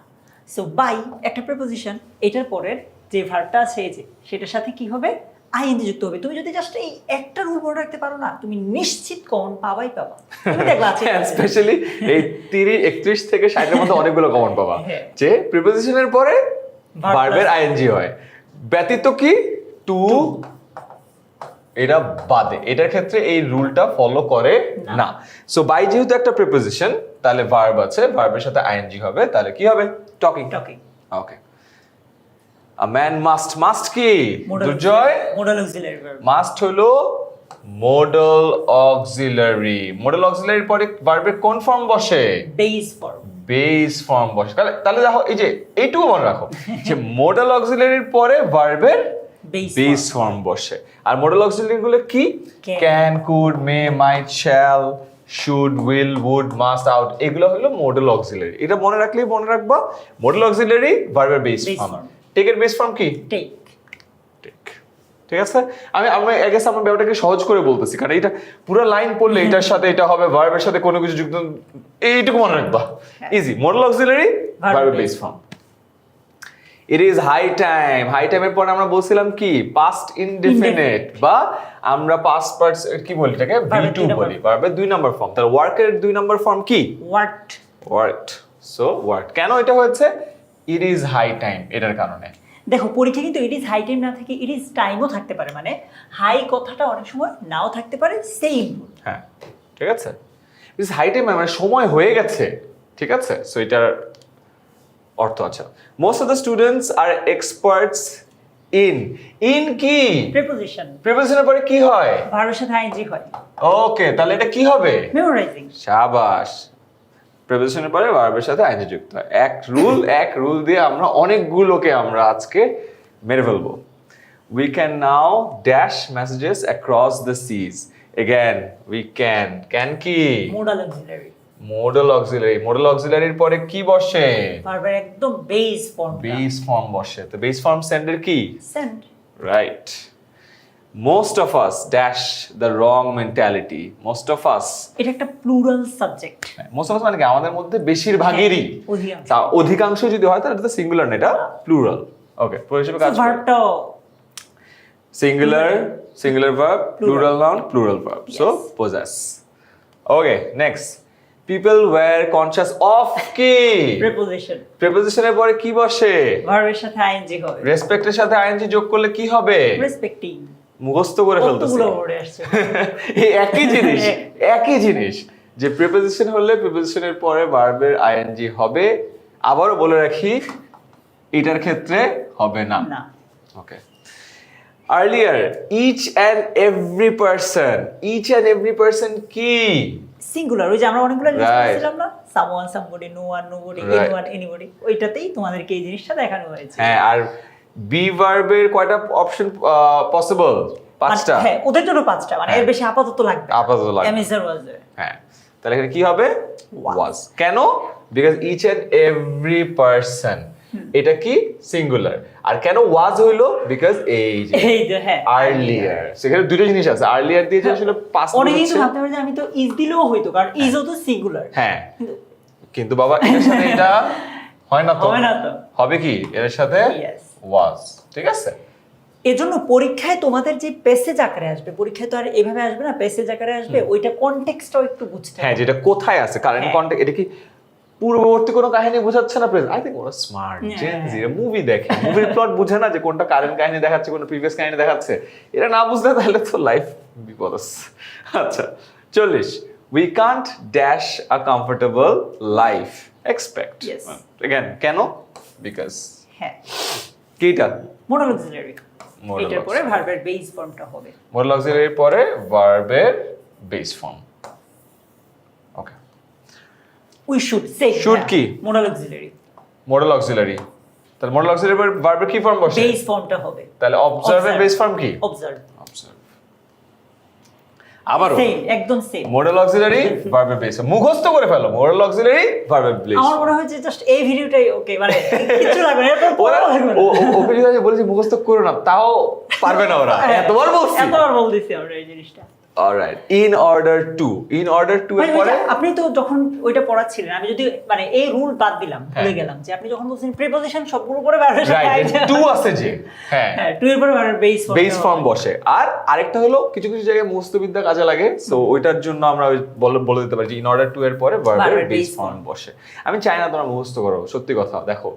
সো বাই একটা প্রিপোজিশন, এটার পরের যে ভার্বটা আছে এই যে সেটার সাথে কি হবে? আইএনজি যুক্ত হবে। তুমি যদি জাস্ট এই একটা রুল মনে রাখতে পারো না, তুমি নিশ্চিত কমন পাবাই পাবা। তুমি দেখবা আছে স্পেশালি এই 31 থেকে 60 এর মধ্যে অনেকগুলো কমন পাবা যে প্রিপোজিশনের পরে ভার্বের আইএনজি হয়, ব্যতীত কি টু, এটা বাদে। এটার ক্ষেত্রে এই রুলটা ফলো করে না। সো বাই যেহেতু একটা প্রিপোজিশন, তাহলে ভার্ব আছে, ভার্বের সাথে আইএনজি হবে, তাহলে কি হবে? Talking. Okay. A man must কি? দুর্জয়, মডেল অক্সিলারি ভার্ব। মাস্ট হলো মডেল অক্সিলারির পরে ভার্বের কোন ফর্ম বসে? বেস ফর্ম বসে। তাহলে দেখো এই যে এইটুকু মনে রাখো যে মডেল অক্সিলারির পরে ভার্বের বেস ফর্ম বসে। আর মডেল অক্সিলারি গুলো কি? Can, could, may, might, shall, should, will, would, must, ought, এগুলো হলো মডেল অক্সিলারি। এটা মনে রাখলেই মনে রাখবা মডেল অক্সিলারি ভার্বের বেস ফর্ম। টেকের বেস ফর্ম কি? টেক। ঠিক আছে, আমি আই গেস আমরা ব্যাপারটাকে সহজ করে বলতেছি, কারণ এটা পুরো লাইন পড়লে এটার সাথে এটা হবে, ভার্বের সাথে কোনো কিছু যুক্ত, এইটুকু মনে রাখবা। ইজি, মডেল অক্সিলারি ভার্বের base form. It is high time. High টাইমের পরে আমরা বলছিলাম কি? পাস্ট ইনডেফিনিট, বা আমরা পাস্ট পার্টস কি বলি এটাকে? V2 বলি। ভার্বের 2 নাম্বার ফর্ম। তাহলে ওয়ার্কের 2 নাম্বার ফর্ম কি? ওয়ার্কড। So work. কেন এটা হয়েছে? ইট ইজ হাই টাইম, এটার কারণে। দেখো পরীক্ষা কিন্তু ইট ইজ হাই টাইম না থেকে ইট ইজ টাইমও থাকতে পারে, মানে হাই কথাটা অনেক সময় নাও থাকতে পারে, সেম। হ্যাঁ, ঠিক আছে। ইট ইজ হাই টাইম মানে সময় হয়ে গেছে, ঠিক আছে? সো এটার অর্থ আছে most of the students are experts in কি? প্রিপোজিশনের পরে কি হয়? ভার্বের সাথে আইএনজি হয়। ওকে, তাহলে এটা কি হবে? মেমোরাইজিং। শাবাশ। প্রিপোজিশনের পরে ভার্বের সাথে আইএনজি যুক্ত হয়। এক রুল দিয়ে আমরা অনেকগুলোকে আমরা আজকে মেরে ফেলবো। We can now dash messages across the seas. Again, we can কি? মডেল অক্সিলারির পরে কি বসে? ভার্বের একদম বেস ফর্ম বসে। তো বেস ফর্ম সেন্ডের কি? Send. Right. Most of us dash the wrong mentality, most of us, এটা একটা plural subject. Most of us মানে কি আমাদের মধ্যে বেশিরভাগেরই, অধিকাংশ। অধিকাংশ যদি হয় তাহলে এটা সিঙ্গুলার না, এটা প্লুরাল। ওকে, পুরো হিসেবে কাজ করে। ভার্বটাও singular, singular verb, plural noun, plural verb, so Yes. possess. Okay, next, people were conscious of কি? প্রিপোজিশন। প্রিপোজিশনের পরে কি বসে? ভার্বের সাথে আইএনজি হবে। রেসপেক্টের সাথে আইএনজি যোগ করলে কি হবে? রেসপেক্টিং। মুখস্থ করে ফেলতেছি। কতগুলো ওয়ার্ড আসছে। এই একই জিনিস, একই জিনিস, যে প্রিপোজিশন হলে প্রিপোজিশনের পরে ভার্বের আইএনজি হবে। আবারও বলে রাখি, এটার ক্ষেত্রে হবে না। না। Okay, earlier each and every person কি? সিঙ্গুলার, ওই যে আমরা অনেকগুলো লিস্ট Right. করেছিলাম না, someone, somebody, no one, nobody, Right. Anyone, anybody, ওইটাতেই তোমাদেরকে এই জিনিসটা দেখানো হয়েছে। হ্যাঁ, আর বি ভার্বের কয়টা অপশন পসিবল? 5টা। হ্যাঁ, ওদের জন্য 5টা, মানে এর হ্যাঁ। বেশি আপাতত লাগবে। আপাতত লাগবে। Am is are was there. হ্যাঁ, তাহলে এখানে কি হবে? Was. ওয়াজ। কেন? Because each and every person, এটা কি সিঙ্গুলার। আর কেন ওয়াজ হইলো? বিকজ এই যে এই যে হ্যাঁ, আর্লিয়ার, সেখানে দুটো জিনিস আছে। আর্লিয়ার দিয়ে যে আসলে পাস্ট অনেকে কিন্তু ভাবতে পারে যে আমি তো ইজ দিলেও হইতো, কারণ ইজও তো সিঙ্গুলার। হ্যাঁ, কিন্তু বাবা এর সাথে এটা হয় না তো। হবে না তো। হবে কি এর সাথে? Yes. ওয়াজ। ঠিক আছে। এজন্য পরীক্ষায় তোমাদের যে প্যাসেজ আকারে আসবে, পরীক্ষায় তো আর এভাবে আসবে না, প্যাসেজ আকারে আসবে, ওইটা কনটেক্সটটাও একটু বুঝতে হ্যাঁ, হবে। যেটা কোথায় আছে, কারেন্ট হ্যাঁ। কন্টেক্ট, এটা কি পূর্ববর্তী কোনো কাহিনী বোঝাচ্ছে না প্রেজেন্ট? আই থিংক ওরা স্মার্ট হ্যাঁ। জেন জি, মুভি দেখে, মুভির প্লট বুঝে না যে কোনটা কারেন্ট কাহিনী দেখাচ্ছে, কোনটা প্রিভিয়াস কাহিনী দেখাচ্ছে। এটা না বুঝলে তাহলে তো লাইফ বিপদ আছে। আচ্ছা, 40, we can't dash a comfortable life expect. Yes. Again কেন? বিকজ হ্যাঁ, কিটা মোডাল অক্সিলারি। Modal এটার পরে auxiliary। ভার্বের বেস ফর্মটা হবে। মোডাল অক্সিলারির পরে ভার্বের base form. Okay, we should say Should কি? Modal auxiliary. মোডাল অক্সিলারি, তাহলে মোডাল অক্সিলারির পরে ভার্বের কি ফর্ম বসে? বেস ফর্মটা হবে। তাহলে অবজার্ভের বেস ফর্ম কি? অবজার্ভ। অবজার্ভ। আবারও সেম, একদম সেম। মোডাল অক্সিলারি ভার্বের বেস, মুখস্থ করে ফেলো। মোডাল অক্সিলারি ভার্বের বেস। আমার মনে হয় যে জাস্ট এই ভিডিওটাই ওকে, মানে কিছু লাগবে না, এরপর ওরা পড়া লাগবে না। ওকে যদি আমি বলেছি মুখস্থ করো না, তাও পারবে না ওরা। এতবার বলছি। এতবার বলতেছি আমরা এই জিনিসটা। অলরাইট, ইন অর্ডার টু এর ভাই, ওই পরে যে আপনি তো যখন ওইটা পড়াচ্ছিলেন, আমি যদি মানে এই রুল বাদ দিলাম, ভুলে হ্যাঁ। গেলাম যে আপনি যখন বলছেন প্রিপোজিশন সবগুলো করে ভার্বের সাথে রাইট আইছে। টু আছে যে, হ্যাঁ, হ্যাঁ, টু এর পরে ভার্বের বেস ফর্ম। বেস ফর্ম বসে। আর আরেকটা হলো কিছু কিছু জায়গায় মুখস্থবিদ্যা কাজে লাগে, সো ওইটার জন্য আমরা ওই বলে দিতে পারি যে ইন অর্ডার টু এর পরে ভার্বের ভার্বের বেস base ফর্ম form। বসে। আমি চাই না তোমরা মুখস্থ করো, সত্যি কথা। দেখো,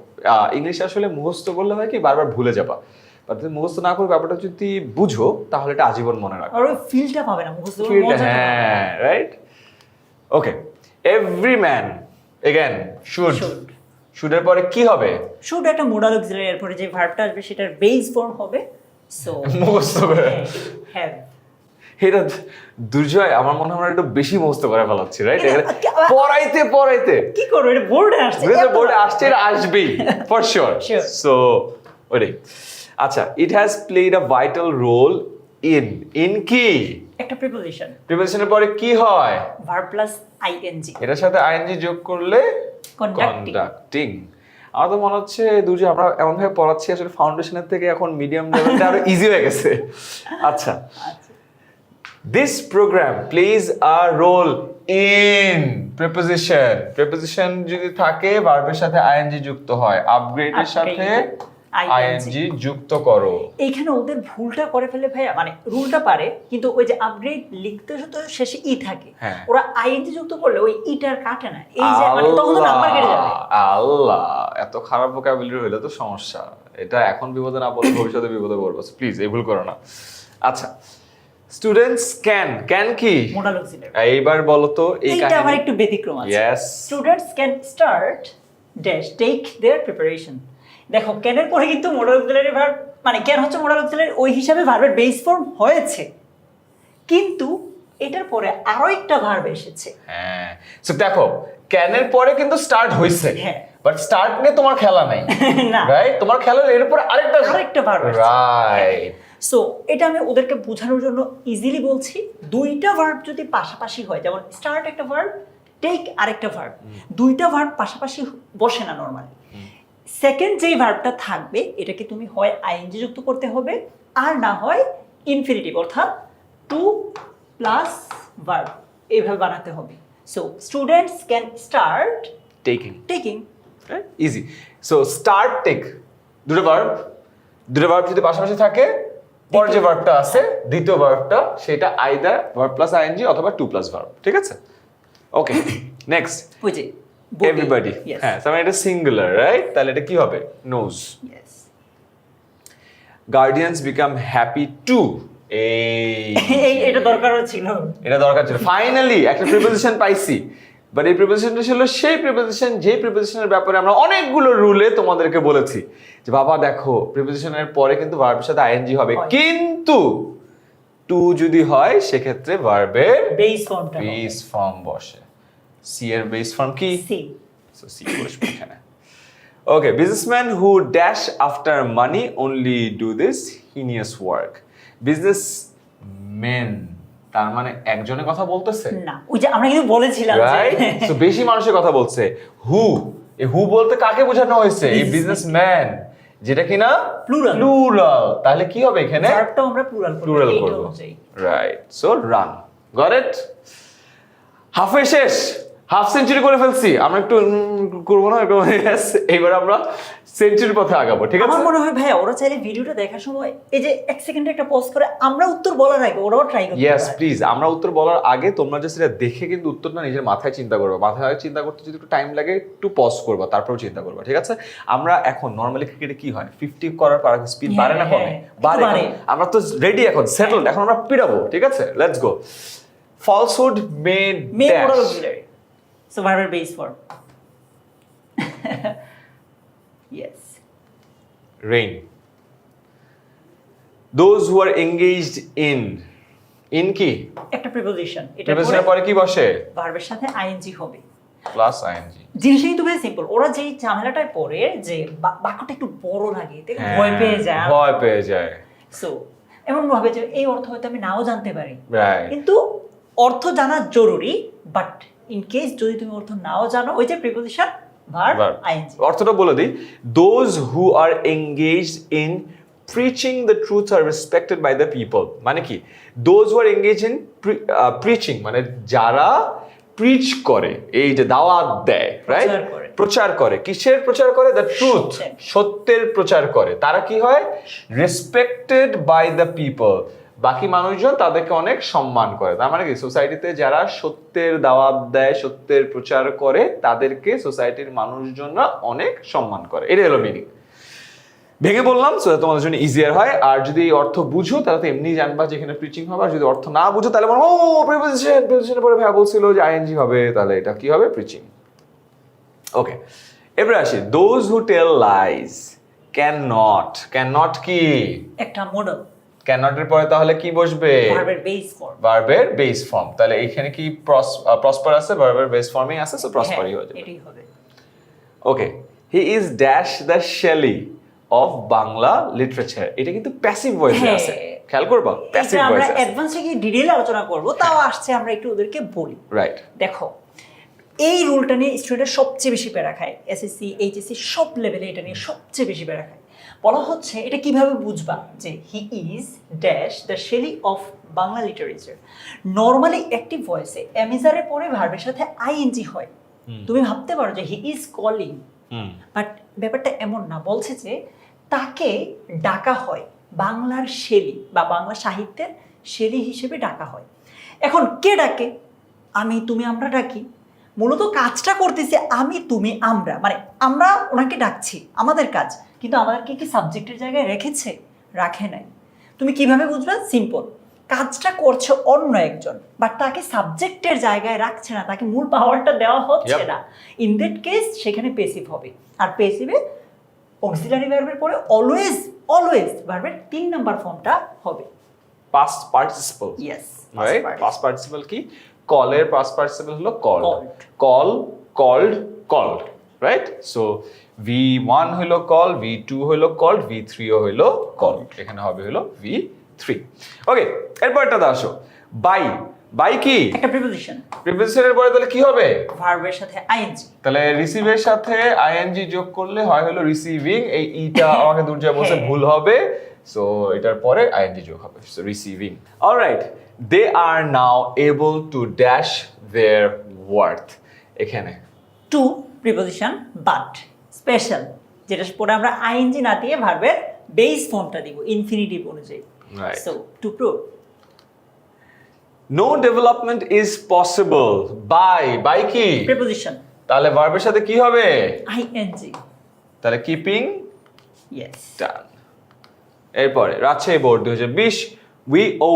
ইংলিশ আসলে মুখস্থ করলে হয় কি বারবার ভুলে যাবা, বাট তুমি মুখস্থ না করে ব্যাপারটা যদি বুঝো তাহলে এটা আজীবন মনে রাখবে। আর ওই ফিলটা পাবে না মুখস্থ করে, Feel টা, মজাটা পাবে না। হ্যাঁ, right. Okay, every man, again should. Should। শুডের পরে কি হবে? শুড একটা মোডাল অক্সিলারি, এর পরে যে ভার্বটা আসবে সেটার বেস ফর্ম হবে সো মুখস্থ করে। হ্যাভ। এটা দুর্জয়, আমার মনে হয় আমরা একটু বেশি মুখস্থ করে ফেলাচ্ছি, রাইট? এটা- পড়াইতে পড়াইতে কি করব, এটা বোর্ডে আসছে, বোর্ডে আসছে, এটা আসবেই ফর শিওর। Sure. সো ওইটাই। আচ্ছা, it has played a vital role in কি? একটা প্রিপোজিশন, প্রিপোজিশনের পরে কি হয়? Verb plus ING. এটার সাথে আইএনজি যোগ করলে Conducting। কন্ডাক্টিং। আমার তো মনে হচ্ছে দুর্জয় আমরা এমন ভাবে পড়াচ্ছি আসলে ফাউন্ডেশনের থেকে এখন মিডিয়াম লেভেলটা আরো ইজি হয়ে গেছে। আচ্ছা, this program plays a role in preposition. preposition যদি থাকে ভার্বের সাথে আইএনজি যুক্ত হয়, আপগ্রেডের সাথে আইএনজি যুক্ত করো। এইখানে ওদের ভুলটা করে ফেলে ভাইয়া, মানে রুলটা পারে কিন্তু ওই যে আপগ্রেড লিখতে তো শেষে ই থাকে, হ্যাঁ। ওরা আইএনজি যুক্ত করলে ওই ইটার কাটে না, এই যে মানে তখন তো নাম্বার কেটে যাবে। আল্লাহ, এত খারাপ ভোকাবুলারি হইলে তো সমস্যা। এটা এখন বিপদে না বলে ভবিষ্যতে বিপদে পড়বো, প্লিজ এই ভুল করো না। আচ্ছা, স্টুডেন্টস ক্যান কি? Modal auxiliary. এইবার বলো তো এই এইটা আমার কাহিনী। একটু ব্যতিক্রম আছে। Yes. Students can start dash take their preparation. দেখো, ক্যানের পরে কিন্তু মোডাল অক্সিলারি ভার্ব, মানে ক্যান হচ্ছে মোডাল অক্সিলারি, ওই হিসাবে ভার্বের বেস ফর্ম হয়েছে, কিন্তু এটার পরে আরো একটা ভার্ব এসেছে। হ্যাঁ, সো দেখো ক্যানের পরে কিন্তু স্টার্ট হইছে, হ্যাঁ। বাট স্টার্ট নিয়ে তোমার খেলা নাই, না, রাইট? তোমার খেলা হলো এর পরে আরেকটা ভার্ব। রাইট। সো এটা আমি ওদেরকে বোঝানোর জন্য ইজিলি বলছি, দুইটা ভার্ব যদি পাশাপাশি হয়, যেমন স্টার্ট একটা ভার্ব, টেক আরেকটা ভার্ব, দুইটা ভার্ব পাশাপাশি বসে না নরমালি। সেকেন্ড যেই ভার্বটা থাকবে এটাকে তুমি হয় আইএনজি যুক্ত করতে হবে, আর না হয় ইনফিনিটিভ, অর্থাৎ টু প্লাস ভার্ব এইভাবে বানাতে হবে। So students can start taking, taking. Easy. So start take দুটো ভার্ব যদি পাশাপাশি থাকে, পরে যে ভার্বটা আছে দ্বিতীয় ভার্বটা সেটা আইদার ভার্ব প্লাস আইএনজি অথবা টু প্লাস ভার্ব, ঠিক আছে? ওকে, নেক্সট ওই যে এভরিবডি। হ্যাঁ, তার মানে এটা সিঙ্গুলার, রাইট? তাহলে এটা কি হবে? Knows. Yes, guardians become happy to. এই এটা দরকার ছিল, এটা দরকার ছিল। ফাইনালি একটা প্রিপোজিশন পাইছি, বাট এই প্রিপোজিশনটা ছিল সেই প্রিপোজিশন যে প্রিপোজিশনের ব্যাপারে আমরা অনেকগুলো রুলে তোমাদেরকে বলেছি যে বাবা দেখো প্রিপোজিশনের পরে কিন্তু ভার্বের সাথে আইএনজি হবে, কিন্তু টু যদি হয় সেক্ষেত্রে ভার্বের বেস ফর্মটা বেস ফর্ম বসে। সি এর বেস ফর্ম কি? সি। সো সি বসবে এখানে। Okay, businessman who dash after money only do this heinous work. Businessman তার মানে একজনের কথা বলতেছে না, ওই যে আমরা কিন্তু বলেছিলাম রাইট, সো বেশি মানুষের কথা বলছে। হু, এই হু বলতে কাকে বোঝানো হয়েছে? এই বিজনেসম্যান, যেটা কিনা প্লুরাল। প্লুরাল। তাহলে কি হবে এখানে? ভার্বটাও আমরা প্লুরাল করব, right? So run, got it? হাফে শেষ, হাফ সেঞ্চুরি করে ফেলছি আমরা। একটু করবো না একটু? এইবার আমরা সেঞ্চুরির পথে আগাবো, ঠিক আছে? আমার মনে হয় ভাইয়া ওরা চাইলে ভিডিওটা দেখার সময় এই যে এক সেকেন্ডে একটা পজ করে আমরা উত্তর বলার আগে ওরাও ট্রাই করতে ইয়েস পারে। প্লিজ, আমরা উত্তর বলার আগে তোমরা যে সেটা দেখে কিন্তু উত্তরটা নিজের মাথায় চিন্তা করবে। মাথায় চিন্তা করতে যদি একটু টাইম লাগে একটু পজ করবা, তারপরেও চিন্তা করবা, ঠিক আছে? আমরা এখন নর্মালি ক্রিকেটে কি হয়, 50 করার পর স্পিড বাড়ে না কমে? বাড়ে। আমরা তো রেডি এখন, সেটেলড, এখন আমরা পিটাবো, ঠিক আছে? Let's go. Falsehood made moral auxiliary, so ভার্বের base form. Yes. rain. Those who are engaged in কি? একটা প্রিপোজিশন, এটা প্রিপোজিশনের পরে কি বসে? ভার্বের সাথে আইএনজি হবে প্লাস আইএনজি। জিনিসটা কিন্তু বেশ সিম্পল। ওরা যেই ঝামেলাটায় পড়ে যে বাক্যটা একটু বড় লাগে, ভয় পেয়ে যায়, ভয় পেয়ে যায়। সো এমন ভাবে যে এই অর্থ হয়তো আমি নাও জানতে পারি, রাইট। কিন্তু অর্থ জানা জরুরি। বাট ইন কেস যদি তুমি অর্থ নাও জানো, ওই যে প্রিপোজিশন ভার্ব আইএনজি। অর্থটা বলে দিই, those who are engaged in preaching the truth are respected by the people। মানে কি? those who are engaged in preaching মানে যারা প্রিচ করে, এই যে দাওয়াত দেয়, রাইট? প্রচার করে। কিসের প্রচার করে? দ্য ট্রুথ, সত্যের প্রচার করে। তারা কি হয়? রেসপেক্টেড বাই দ্য পিপল, বাকি মানুষজন তাদেরকে অনেক সম্মান করে। তার মানে কি? সোসাইটিতে যারা সত্যের দাওয়াত দেয়, সত্যের প্রচার করে, তাদেরকে সোসাইটির মানুষজনরা অনেক সম্মান করে। এটাই হলো মিনিং। ভেঙে বললাম সো তোমাদের জন্য ইজিয়ার হয়। আর যদি অর্থ বুঝো তাহলে তো এমনি জানবা যে এখানে প্রিচিং হবে। আর যদি অর্থ না বুঝো তাহলে বলো ও প্রিপোজিশনের পরে ভাইয়া বলছিল যে আইএনজি হবে, তাহলে এটা কি হবে? প্রিচিং। ওকে, এবারে আসি। Those who tell lies can not কি? একটা মডেল। ক্যান নট এর পরে তাহলে কি বসবে? ভার্বের বেস ফর্ম। ভার্বের বেস ফর্ম। তাহলে এখানে কি প্রসপার আছে? ভার্বের বেস ফর্মই আছে, সো প্রসপারই হয়ে যাবে। এটাই হবে। Okay, he is dash the Shelley of Bangla literature. এটা কিন্তু প্যাসিভ ভয়েসে আছে, খেয়াল করবা? প্যাসিভ আমরা ভয়েসে আছে। অ্যাডভান্সে কি ডিটেইলে আলোচনা করব, তাও আসছে আমরা একটু ওদেরকে বলি। রাইট। দেখো, এই রুলটা নিয়ে স্টুডেন্ট সবচেয়ে বেশি প্যারা খায়। এসএসসি, এইচএসসি সব লেভেলে এটা নিয়ে সবচেয়ে বেশি প্যারা খায়। বলা হচ্ছে এটা কিভাবে বুঝবা যে he is dash the Shelley of Bangla literature. Normally active ভয়েসে এমিজারের পরে ভার্বের সাথে আইএনজি হয়। তুমি ভাবতে পারো যে হি ইজ কলিং, বাট ব্যাপারটা এমন না। বলছে যে তাকে ডাকা হয় বাংলার শেলি বা বাংলা সাহিত্যের শেলি হিসেবে ডাকা হয়। এখন কে ডাকে? আমি, তুমি, আমরা ডাকি। মূলত কাজটা করতেছি আমি, তুমি, আমরা, মানে আমরা ওনাকে ডাকছি, আমাদের কাজ। কিন্তু আমাদেরকে কি সাবজেক্টের জায়গায় রেখেছে? রাখে নাই। তুমি কিভাবে বুঝবে? সিম্পল, কাজটা করছে অন্য একজন, বাট তাকে সাবজেক্টের জায়গায় রাখছে না, তাকে মূল পাওয়ারটা দেওয়া হচ্ছে না। ইন দ্যাট কেস সেখানে পেসিভ হবে। আর পেসিভে অক্সিলারি ভার্বের পরে অলওয়েজ ভার্বের 3 নাম্বার ফর্মটা হবে past participle. Yes, right. Past participle কি? কলের পাস্ট পার্টিসিপল হলো call, called, right? So V1 হলো কল, V2 হলো কল্ড, V3 ও হলো কল। এখানে হবে হলো V3। ওকে, এরপরটা আসো। বাই কি? একটা প্রিপোজিশন। প্রিপোজিশনের পরে তাহলে কি হবে? ভার্বের সাথে আইএনজি। তাহলে রিসিভের সাথে আইএনজি যোগ করলে হয় হলো রিসিভিং। এই ইটা আমাকে দুর্জয় বলছে ভুল হবে। সো এটার পরে আইএনজি যোগ হবে, so receiving. Alright, they are now able to dash their worth. এখানে টু প্রিপোজিশন বাট স্পেশাল, যেটা পরে আমরা আইএনজি না দিয়ে ভার্বের বেস ফর্মটা দিব ইনফিনিটিভ অনুযায়ী। Right. So to prove. No development is possible by কি? প্রিপোজিশন তাহলে ভার্বের সাথে কি হবে? আইএনজি। তাহলে কিপিং ইয়েস। ডান। এরপরে Rajshahi board 2020, we owe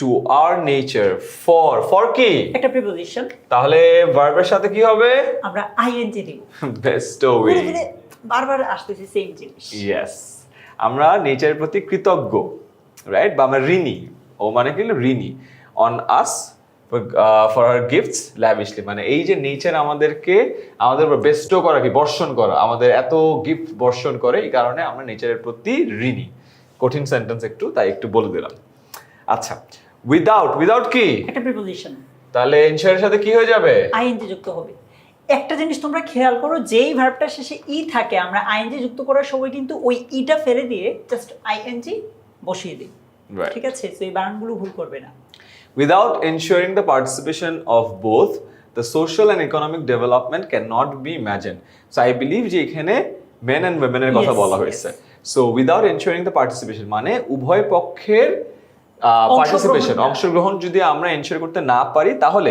to our nature for কি? একটা প্রিপোজিশন, তাহলে ভার্বের সাথে কি হবে? আমরা আইএনজি দিব। Best way. ঘুরে ফিরে বারবার আসতেছে সেম জিনিস। ইয়েস, আমরা নেচারের প্রতি কৃতজ্ঞ, রাইট? বা আমরা ঋণী। ও মানে কি? ঋণী on us for our gifts lavishly, মানে এই যে নেচার আমাদেরকে আমাদের উপর বেস্টো করা, কি বর্ষণ করা, আমাদের এত গিফট বর্ষণ করে, এই কারণে আমরা নেচারের প্রতি ঋণী। কঠিন সেন্টেন্স একটু, তাই একটু বলে দিলাম। আচ্ছা, উইদাউট কি? একটা প্রিপোজিশন, তাহলে এনশিওরের সাথে কি হয়ে যাবে? আইএনজি যুক্ত হবে। একটা জিনিস তোমরা খেয়াল করো, যেই ভার্বটা শেষে ই থাকে আমরা আইএনজি যুক্ত করার সময় কিন্তু ওই ইটা ফেলে দিয়ে জাস্ট আইএনজি বসিয়ে দিই। Right. ঠিক আছে? তো এই বানানগুলো ভুল করবে না। Without ensuring the participation of both, the social and economic development cannot be imagined. So I believe যে এখানে men and women এর কথা Yes, বলা yes. হয়েছে। So without ensuring the participation মানে উভয় পক্ষের পার্টিসিপেশন, অংশগ্রহণটা। অংশগ্রহণ যদি আমরা এনশিওর করতে না পারি, তাহলে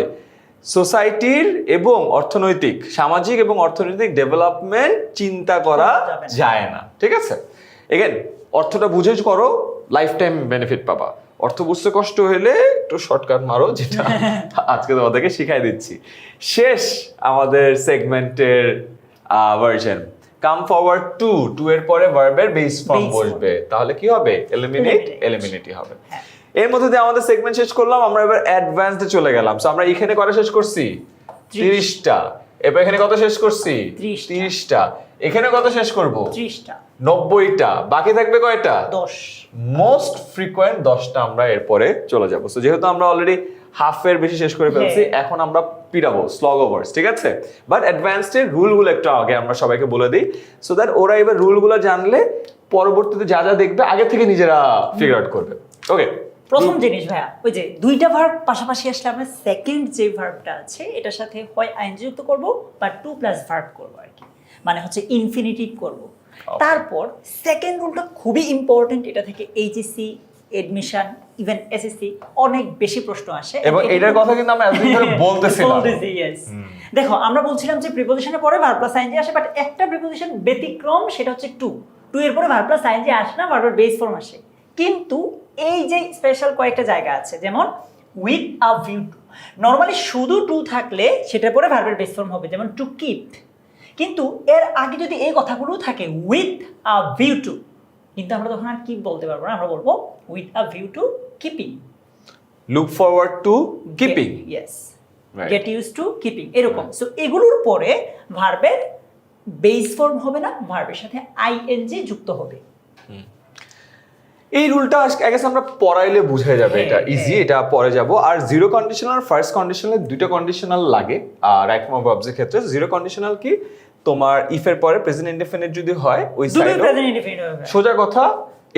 সোসাইটির এবং অর্থনৈতিক, সামাজিক এবং অর্থনৈতিক ডেভেলপমেন্ট চিন্তা করা যাবে না। যায় না। ঠিক আছে? এগেন অর্থটা বুঝে করো, লাইফ টাইম বেনিফিট পাবা। অর্থ বুঝতে কষ্ট হলে একটু শর্টকাট মারো, যেটা আজকে তোমাদেরকে শিখাই দিচ্ছি। শেষ আমাদের সেগমেন্টের ভার্জন। কাম ফরওয়ার্ড টু এর পরে ভার্বের বেস ফর্ম Base form. বসবে, তাহলে কি হবে? Eliminate. এলিমিনেটই হবে। হ্যাঁ। এর মধ্যে দিয়ে আমাদের সেগমেন্ট শেষ করলাম, আমরা এবার অ্যাডভান্সডে চলে গেলাম। সো আমরা এখানে কটা শেষ করছি? 30টা। এবার এখানে কত শেষ করছি? 30টা। এখানে কত শেষ করব? 30টা। 90টা। বাকি থাকবে কয়টা? 10। মোস্ট ফ্রিকোয়েন্ট 10টা আমরা এরপরে চলে যাব। সো যেহেতু আমরা অলরেডি হাফের বেশি শেষ করে ফেলছি, হ্যাঁ। এখন আমরা পিটাবো স্লগ ওভার্স, ঠিক আছে? বাট অ্যাডভান্সডের রুলগুলো একটু আগে আমরা সবাইকে বলে দিই, সো দ্যাট ওরা এবার রুলগুলো জানলে পরবর্তীতে যা যা দেখবে আগে থেকে নিজেরা ফিগার আউট করবে। ওকে, প্রথম জিনিস ভাইয়া, ওই যে দুইটা ভার্ব পাশাপাশি আসলে আমরা সেকেন্ড যে ভার্বটা আছে এটার সাথে হয় আইএনজি যুক্ত করব বা টু প্লাস ভার্ব করব আর কি, মানে হচ্ছে ইনফিনিটিভ করব। তারপর সেকেন্ড রুলটা খুবই ইম্পর্টেন্ট, এটা থেকে এইচএসসি, এডমিশন, ইভেন এসএসসি অনেক বেশি প্রশ্ন আসে এবং এটার কথা কিন্তু আমরা এতদিন ধরে বলতেছিলাম। yes. দেখো আমরা বলছিলাম যে প্রিপোজিশনের পরে ভার্ব প্লাস আইএনজি আসে, বাট একটা প্রিপোজিশন ব্যতিক্রম, সেটা হচ্ছে টু এর পরে ভার্ব প্লাস আইএনজি আসে না, ভার্বের বেস ফর্ম আসে। কিন্তু এই যে স্পেশাল কয়েকটা জায়গা আছে, যেমন with a view two, normally শুধু টু থাকলে সেটার পরে ভার্বের বেস ফর্ম হবে, যেমন টু কিপ। কিন্তু এর আগে যদি এই কথাগুলো থাকে উইথ আ ভিউ টু, কিন্তু আমরা তখন আর কিপ বলতে পারবো না, আমরা বলবো with a view to keeping. Look forward to keeping. Yes, Right. Get use to keeping, এরকম। সো এগুলোর পরে ভার্বের বেস ফর্ম হবে না, ভার্বের সাথে আইএনজি যুক্ত হবে। এই রুলটা আগে আমরা পড়াইলে বুঝে যাবে, হ্যাঁ, এটা ইজি, হ্যাঁ। এটা পরে যাব। আর জিরো কন্ডিশনাল আর ফার্স্ট কন্ডিশনাল দুইটা কন্ডিশনাল লাগে রাইট ফর্ম অফ ভার্বসের ক্ষেত্রে। জিরো কন্ডিশনাল কি? তোমার ইফ এর পরে প্রেজেন্ট ইনডেফিনিট যদি হয়, ওই দুটোই সাইডে প্রেজেন্ট ইনডিফিনিট হবে। সোজা কথা,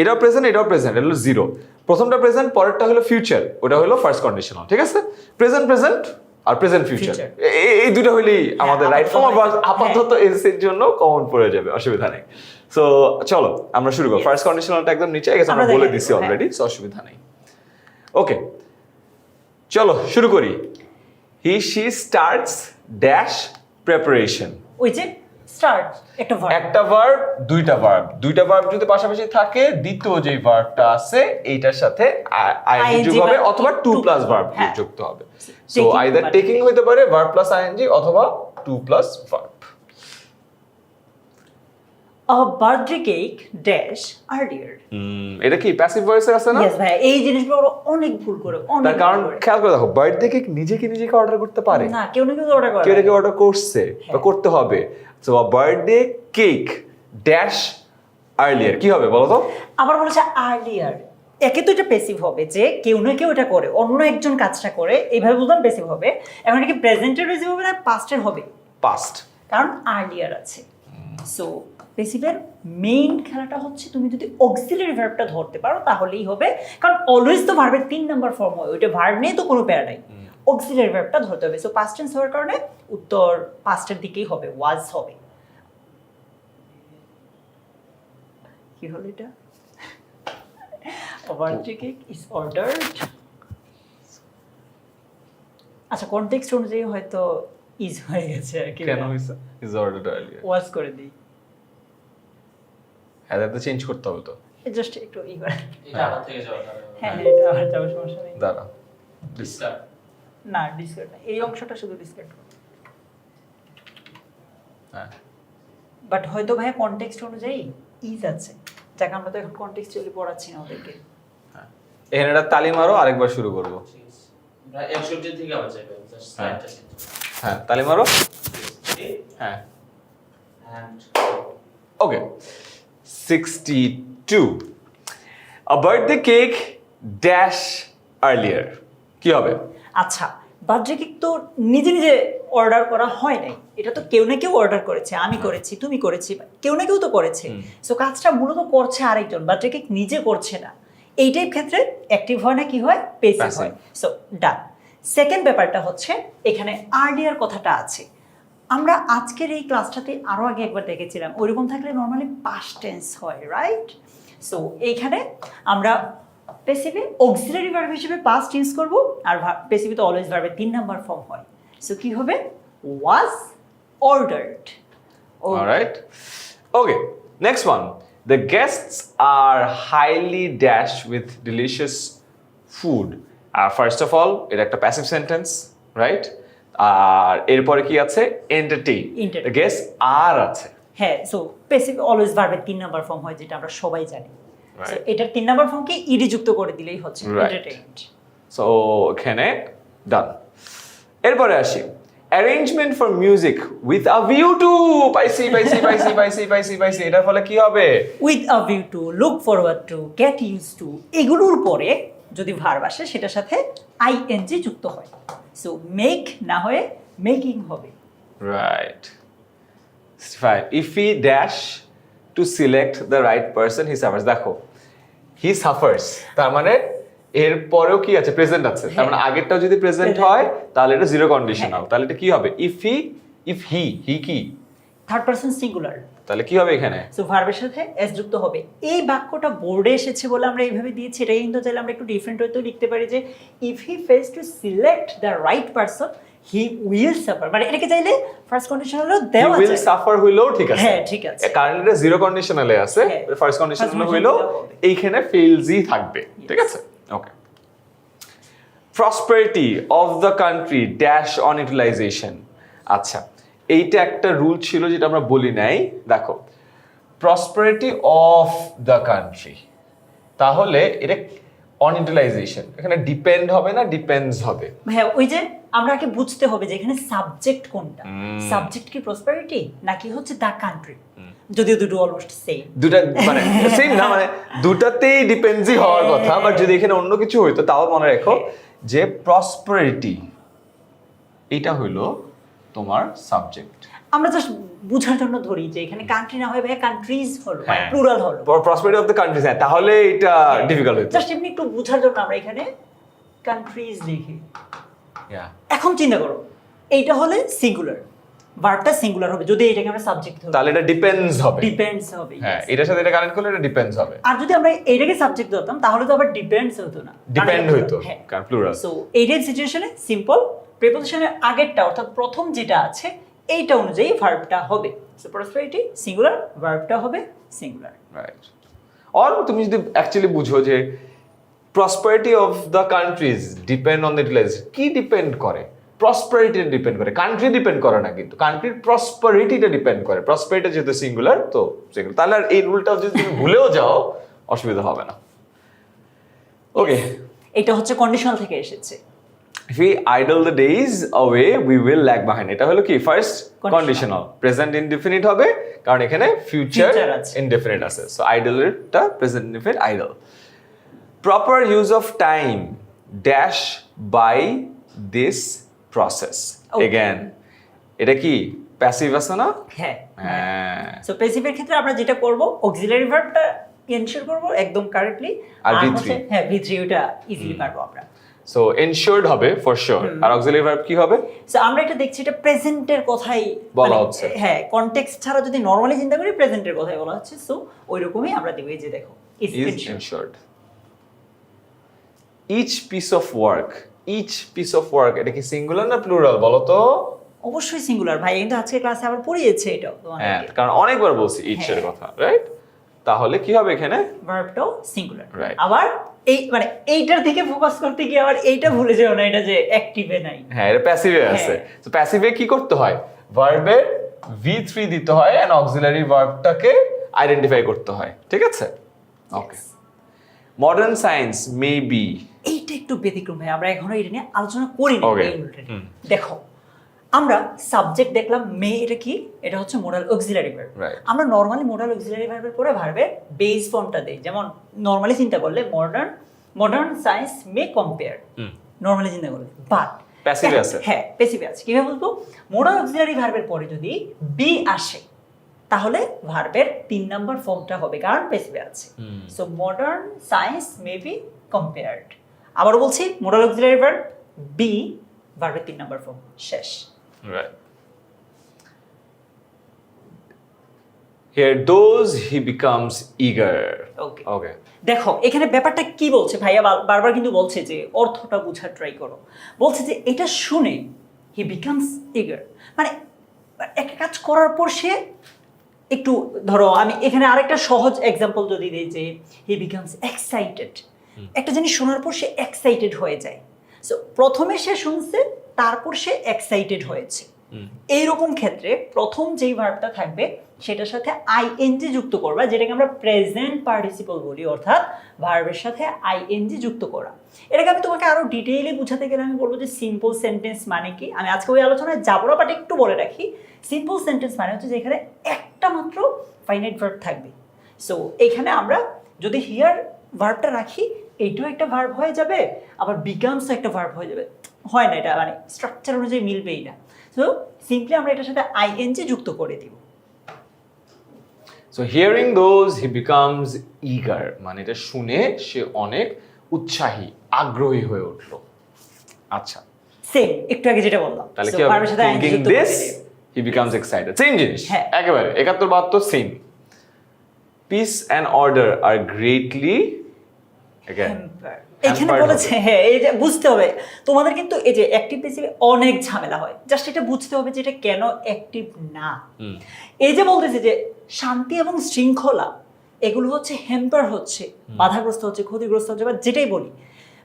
এটাও প্রেজেন্ট এটা হলো জিরো। প্রথমটা প্রেজেন্ট, পরেরটা হলো ফিউচার, ওটা হলো ফার্স্ট কন্ডিশনাল। ঠিক আছে? প্রেজেন্ট আর প্রেজেন্ট ফিউচার, Future. এই দুটো হইলেই আমাদের রাইট ফর্ম অফ ভার্ব আপাতত, আপাতত এর জন্য কমন পড়ে যাবে, অসুবিধা নেই। সো চলো আমরা শুরু করি। Yes. ফার্স্ট কন্ডিশনালটা একদম নিচে গেছে, আমরা আমরা বলে দেখে দিছি নেব, অলরেডি, সো অসুবিধা নেই। ওকে, চলো শুরু করি। He she starts dash preparation. ওই যে স্টার্ট একটা ভার্ব, একটা ভার্ব, দুইটা ভার্ব যদি পাশাপাশি থাকে, দ্বিতীয় যে ভার্বটা আছে এইটার সাথে আইএনজি যোগ হবে, বা অথবা টু প্লাস ভার্ব হ্যাঁ। যুক্ত হবে। সো Taking আইদার বা টেকিং হইতে পারে ভার্ব প্লাস আইএনজি, অথবা টু প্লাস ভার্ব। আ বার্থডে কেক ড্যাশ আর্লিয়ার। এটা কি প্যাসিভ ভয়েসে আছে না? ইয়েস ভাই, এই জিনিসগুলো ওরা অনেক ভুল করে, অনেক তার কারণ ভুল করে। খেয়াল করে দেখো, বার্থডে কেক নিজেকে অর্ডার করতে পারে না, কেউ না কেউ অর্ডার করে। কেউ নাকি অর্ডার করছে বা হ্যাঁ। করতে হবে। So birthday cake dash earlier কি হবে বলো তো? আবার বলেছে আর্লিয়ার, একে তো এটা প্যাসিভ হবে, যে কেউ না কেউ এটা করে, অন্য একজন কাজটা করে, এইভাবে বলতাম প্যাসিভ হবে। এখন এটা কি প্রেজেন্টের প্যাসিভ হবে না পাস্টের হবে? পাস্ট। কারণ আর্লিয়ার আছে। সো পেসিভের মেইন খেলাটা হচ্ছে তুমি যদি অক্সিলারি ভার্বটা ধরতে পারো তাহলেই হবে, কারণ অলওয়েজ তো ভার্বের 3 নাম্বার ফর্ম হয়, ওইটা ভার্ব নিয়ে তো কোনো প্যারা নাই, অক্সিলারি ভার্বটা ধরতে হবে। সো পাস্ট টেন্স হওয়ার কারণে উত্তর পাস্টের দিকেই হবে, ওয়াজ হবে। কি হলো এটা? birthday cake is ordered। আচ্ছা, কনটেক্সট অনুযায়ী হয়তো ইজ হয়ে গেছে আর কি, কেন হইছে ইজ অর্ডারড আর্লিয়ার? ওয়াজ করে দিই, হ্যাঁ এটা চেঞ্জ করতে হবে তো। জাস্ট একটু ই করে। এটা আবার থেকে যাওয়া হ্যাঁ এটা আর যাওয়ার সমস্যা নেই। দাঁড়া ডিসকার্ড না ডিসকার্ড না, এই অংশটা শুধু ডিসকার্ড করো। হ্যাঁ বাট হয়তো ভাই কনটেক্সট অনুযায়ী ইজ আছে, যাকে আমরা তো এখন কনটেক্সচুয়ালি পড়াচ্ছি না ওদেরকে। হ্যাঁ এখানে একটা তালি মারো, আরেকবার শুরু করবো। আমরা 61 থেকে আবার যাবেন জাস্ট সাইডটা হ্যাঁ তালি মারো। হ্যাঁ and okay 62 a birthday cake dash earlier কি হবে? আচ্ছা, বার্থডে কেক তো নিজে নিজে অর্ডার করা হয় নাই, এটা তো কেউ না কেউ অর্ডার করেছে, আমি করেছি, তুমি করেছি, কেউ না কেউ তো করেছে। সো কাজটা মূলত করছে আরেকজন, বার্থডে কেক নিজে করছে না। এই টাইপ ক্ষেত্রে অ্যাক্টিভ হয় না কি হয়, পেসিভ Passive. হয়। সো ডান। সেকেন্ড ব্যাপারটা হচ্ছে এখানে আর্লিয়ার কথাটা আছে। আমরা আজকের এই ক্লাসটাতে আরো আগে একবার দেখেছিলাম, ওইরকম থাকলে নর্মালি পাস্ট টেন্স হয়, রাইট? সো এইখানে আমরা পেসিভে অক্সিলারি ভার্ব হিসেবে পাস্ট ইউজ করব, আর পেসিভে তো অলওয়েজ ভার্বের 3 নাম্বার ফর্ম হয়। সো কি হবে? ওয়াজ অর্ডারড। Alright. Okay. Next one. The guests are highly dashed with delicious food. First of all, এটা একটা passive sentence, right? আর এরপরে কি আছে? Entertain. Entertain. The guests are আছে। হ্যাঁ, সো পেসিভ অলওয়েজ ভার্বের 3 নাম্বার ফর্ম হয়, যেটা আমরা সবাই জানি। So Right. এটার 3 নাম্বার ফর্মকে ইডি যুক্ত করে দিলেই হচ্ছে Right. এন্টারটেইনড। So এখানে ডান। এরপরে আসি arrangement for music with a view to পাইসি পাইসি পাইসি পাইসি পাইসি পাইসি এটার ফলে কি হবে? With a view to, look forward to, get use to, এগুলোর পরে যদি ভার্ব আসে সেটার সাথে আইএনজি যুক্ত হয়। সো মেক না হয়ে মেকিং হবে। Right. Fine. If he dash to select the right person, he suffers. দেখো, he suffers. তার মানে এর পরেও কি আছে? প্রেজেন্ট আছে। তার মানে আগেরটাও যদি প্রেজেন্ট Present হয় হয়। তাহলে এটা জিরো কন্ডিশনাল। হ্যাঁ। তাহলে এটা কি হবে? if he কি? Third person singular. তাহলে কি হবে এখানে? সো ভার্বের সাথে এস যুক্ত হবে। এই বাক্যটা বোর্ডে এসেছে বলে আমরা এইভাবে দিয়েছি, এটাই কিন্তু চাইলে আমরা একটু ডিফারেন্ট হয়তো লিখতে পারি যে if he fails to select the right person he will suffer. মানে এটাকে চাইলে ফার্স্ট কন্ডিশন হলো He দেওয়া will যায়। suffer হইলেও ঠিক আছে। হ্যাঁ, ঠিক আছে। কারণ এটা জিরো কন্ডিশনালে আছে। হ্যাঁ। ফার্স্ট কন্ডিশনালে First conditional হইলেও দিলেও হবে। এইখানে ফেলসই থাকবে। ঠিক আছে? ওকে। Prosperity of the country dash on utilization. আচ্ছা, এইটা একটা রুল ছিল যেটা আমরা বলি নাই। দেখো, প্রসপারিটি অফ দ্য কান্ট্রি, তাহলে এটা অন ইউটিলাইজেশন, এখানে ডিপেন্ড হবে না, ডিপেন্ডস হবে। হ্যাঁ, ওই যে আমরা আগে বুঝতে হবে যে এখানে সাবজেক্ট কোনটা। সাবজেক্ট কি প্রসপারিটি নাকি হচ্ছে দ্য কান্ট্রি? যদিও দুটো অলমোস্ট সেম। দুটা মানে সেম না, মানে দুটাতেই ডিপেন্ডসই হওয়ার কথা, বাট যদি এখানে অন্য কিছু হইতো তাও মনে রেখো যে প্রসপারিটি এটা হইলো তোমার সাবজেক্ট। আমরা জাস্ট বুঝার জন্য ধরি যে এখানে কান্ট্রি না হয় ভাই কান্ট্রিজ হলো, হ্যাঁ। প্লুরাল হলো। প্রসপারিটি অফ দ্য কান্ট্রি, হ্যাঁ, তাহলে এটা ডিফিকাল্ট হইতো। জাস্ট এমনি একটু বুঝার জন্য আমরা এখানে কান্ট্রিজ লিখি। Yeah. এখন চিন্তা করো, এইটা হলে সিঙ্গুলার, ভার্বটা সিঙ্গুলার হবে যদি এটাকে আমরা সাবজেক্ট ধরি, তাহলে এটা ডিপেন্ডস হবে। ডিপেন্ডস হবে। হ্যাঁ, এটার সাথে এটা কানেক্ট করলে এটা ডিপেন্ডস হবে। আর যদি আমরা এইটাকে সাবজেক্ট ধরতাম তাহলে তো আবার ডিপেন্ডস হতো না, ডিপেন্ড হইতো, হ্যাঁ। কারণ প্লুরাল। সো এইটার সিচুয়েশনে সিম্পল প্রিপোজিশনের আগেরটা অর্থাৎ প্রথম যেটা আছে এইটা অনুযায়ী ভার্বটা হবে। সো প্রসপারিটি সিঙ্গুলার, ভার্বটা হবে সিঙ্গুলার। রাইট। অর তুমি যদি অ্যাকচুয়ালি বুঝো যে prosperity of the countries depend on the utilization, কি ডিপেন্ড করে? প্রসপারিটি ডিপেন্ড করে, কান্ট্রি ডিপেন্ড করে না, কিন্তু কান্ট্রির প্রসপারিটিটা ডিপেন্ড করে। প্রসপারিটি যেহেতু সিঙ্গুলার তো সিঙ্গুলার, তাহলে আর এই রুলটা যদি তুমি ভুলেও যাও অসুবিধা হবে না। ওকে, এটা হচ্ছে কন্ডিশনাল থেকে এসেছে। if we idle the days away we will lag behind, এটা হলো কি first Conditional. Conditional, present indefinite হবে কারণ এখানে ফিউচার Future আছে। ইনডিফিনিট আছে। সো আইডলটা present indefinite idol. Proper use of time dash by this process. Okay. Again এটা কি প্যাসিভ আছে না? হ্যাঁ হ্যাঁ। সো প্যাসিভের ক্ষেত্রে আমরা যেটা করব অক্সিলারি ভার্বটা এনশিওর করব একদম কারেক্টলি, আর V3 হ্যাঁ V3 ওটা ইজিলি পারবো আমরা। সো এনশিওরড হবে ফর শিওর। আর অক্সিলারি ভার্ব কি হবে? সো আমরা এটা দেখছি এটা প্রেজেন্টের কথাই বলা হচ্ছে। হ্যাঁ কনটেক্সট ছাড়া যদি নরমালি চিন্তা করি প্রেজেন্টের কথাই বলা হচ্ছে। সো ওইরকমই আমরা দেব, এই যে দেখো is is ensure. ensured. Each piece of work, each piece of work, এটা কি সিঙ্গুলার না প্লুরাল বলো তো? অবশ্যই সিঙ্গুলার ভাই, কিন্তু আজকে ক্লাসে আবার পড়িয়েছে এটা হ্যাঁ, তোমাদেরকে। কারণ অনেকবার বলছি ইচ এর কথা, রাইট? তাহলে কি হবে এখানে? ভার্বটাও সিঙ্গুলার। Right. আবার এই মানে এইটার দিকে ফোকাস করতে গিয়ে আবার এইটা ভুলে যাও না, এটা যে অ্যাক্টিভে নাই। হ্যাঁ, এটা প্যাসিভে আছে। হ্যাঁ। তো প্যাসিভে কি করতে হয়? ভার্বের V3 দিতে হয় এন্ড অক্সিলারি ভার্বটাকে আইডেন্টিফাই করতে হয়, ঠিক আছে? ওকে। মডার্ন সায়েন্স মে বি, এইটা একটু ব্যতিক্রম ভাই, আমরা এখনো এটা নিয়ে আলোচনা করিনি। Okay. এই উল্টে দেখো, আমরা সাবজেক্ট দেখলাম মে, এটা কি? এটা হচ্ছে মোডাল অক্সিলারি ভার্ব। Right. আমরা নরমালি মোডাল অক্সিলারি ভার্বের পরে ভার্বের বেস ফর্মটা দেই। যেমন নরমালি চিন্তা করলে মডার্ন সায়েন্স মে কম্পেয়ার, নরমালি চিন্তা করলে। বাট Passive আছে। হ্যাঁ প্যাসিভে আছে। কিভাবে বলবো? মোডাল অক্সিলারি ভার্বের পরে যদি বি আসে তাহলে ভার্বের 3 নাম্বার ফর্মটা হবে, কারণ প্যাসিভে আছে। So modern science may be compared. আবার বলছি, মোডাল অক্সিলারি ভার্ব বি, ভার্বের 3 নাম্বার ফর্ম, শেষ। Right. Here those he becomes eager. Okay Okay. দেখো এখানে ব্যাপারটা কি বলছে ভাইয়া, বারবার কিন্তু বলছে যে অর্থটা বোঝার ট্রাই করো। বলছে যে এটা শুনে হি বিকামস ইগার, মানে একটা কাজ করার পর সে একটু, ধরো আমি এখানে আরেকটা সহজ এক্সাম্পল যদি দিই যে হি বিকামস এক্সাইটেড। একটা জিনিস শোনার পর সে এক্সাইটেড হয়ে যায়। সো প্রথমে সে শুনছে, তারপর সে এক্সাইটেড হয়েছে। এইরকম ক্ষেত্রে প্রথম যেই ভার্বটা থাকবে সেটার সাথে আইএনজি যুক্ত করবা, যেটাকে আমরা প্রেজেন্ট পার্টিসিপল বলি, অর্থাৎ ভার্বের সাথে আইএনজি যুক্ত করা। এটাকে আমি তোমাকে আরো ডিটেইলে বোঝাতে গেলে আমি বলবো যে সিম্পল সেন্টেন্স মানে কি। আমি আজকে ওই আলোচনায় যাবো না, বাট একটু বলে রাখি। সিম্পল সেন্টেন্স মানে হচ্ছে যে এখানে একটা মাত্র ফাইনাইট ভার্ব থাকবে। সো এখানে আমরা যদি হিয়ার ভার্বটা রাখি, এইটাও একটা ভার্ব হয়ে যাবে, আবার বিকামসও একটা ভার্ব হয়ে যাবে। হয় না, এটা মানে স্ট্রাকচার অনুযায়ী মিলবেই না। সো সিম্পলি আমরা এটার সাথে আইএনজি যুক্ত করে দিব। So hearing those he becomes eager, মানে এটা শুনে সে অনেক উৎসাহী, আগ্রহী হয়ে উঠলো। আচ্ছা, সেম একটু আগে যেটা বললাম। তাহলে So, কি হবে? ভার্বের সাথে ING Thinking যুক্ত করে this দিব। he becomes excited. সেম জিনিস, হ্যাঁ। একেবারে 71-72 same. Peace and order are greatly again Hamper। এখানে hampered বলেছে, হবে। হ্যাঁ এই যে বুঝতে হবে তোমাদের, কিন্তু এই যে অ্যাক্টিভ প্যাসিভে অনেক ঝামেলা হয়। জাস্ট এটা বুঝতে হবে যে এটা কেন অ্যাক্টিভ না। এই যে বলতেছে যে শান্তি এবং শৃঙ্খলা এগুলো হচ্ছে হ্যাম্পার হচ্ছে, বাধাগ্রস্ত হচ্ছে, ক্ষতিগ্রস্ত হচ্ছে, বা যেটাই বলি,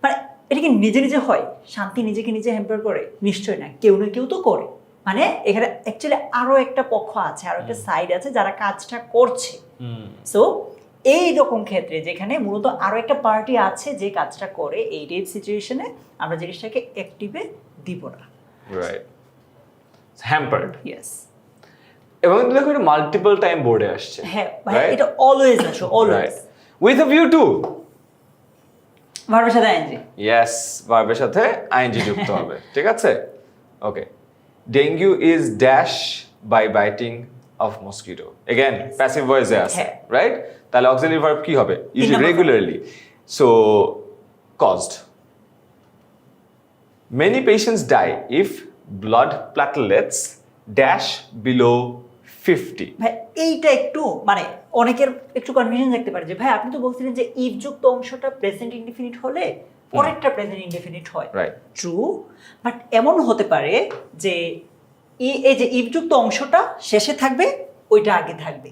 মানে এটা কি নিজে নিজে হয়? শান্তি নিজেকে নিজে হ্যাম্পার করে? নিশ্চয়ই না, কেউ না কেউ তো করে। মানে এখানে অ্যাকচুয়ালি আরো একটা পক্ষ আছে, আরো একটা সাইড আছে যারা কাজটা করছে। সো এই রকম ক্ষেত্রে যেখানে মূলত আরো একটা পার্টি আছে যে কাজটা করে, এই টাইপ সিচুয়েশনে আমরা জিনিসটাকে অ্যাক্টিভে দিব না। Right, hampered. ইয়েস, এবং দেখো এটা মাল্টিপল টাইম বোর্ডে আসছে। হ্যাঁ ভাই, এটা অলওয়েজ আসো, always with a view two, ভার্বের সাথে আইএনজি। ইয়েস, ভার্বের সাথে আইএনজি যুক্ত হবে, ঠিক আছে? Okay. Dengue is dash by biting of mosquito, again passive ভয়েসে আছে, হ্যাঁ। রাইট? তাহলে অক্সিলারি ভার্ব কি হবে? Usually number regularly, so caused. Many patients die if blood platelets dash below 50. ভাই এইটা একটু মানে অনেকের একটু কনফিউশন থাকতে পারে যে ভাই আপনি তো বলছিলেন যে ইফ যুক্ত অংশটা প্রেজেন্ট ইনডিফিনিট হলে পরেরটা প্রেজেন্ট ইনডিফিনিট হয়। Right. ট্রু, বাট এমন হতে পারে যে এই যে ইফ যুক্ত অংশটা শেষে থাকবে, ওইটা আগে থাকবে।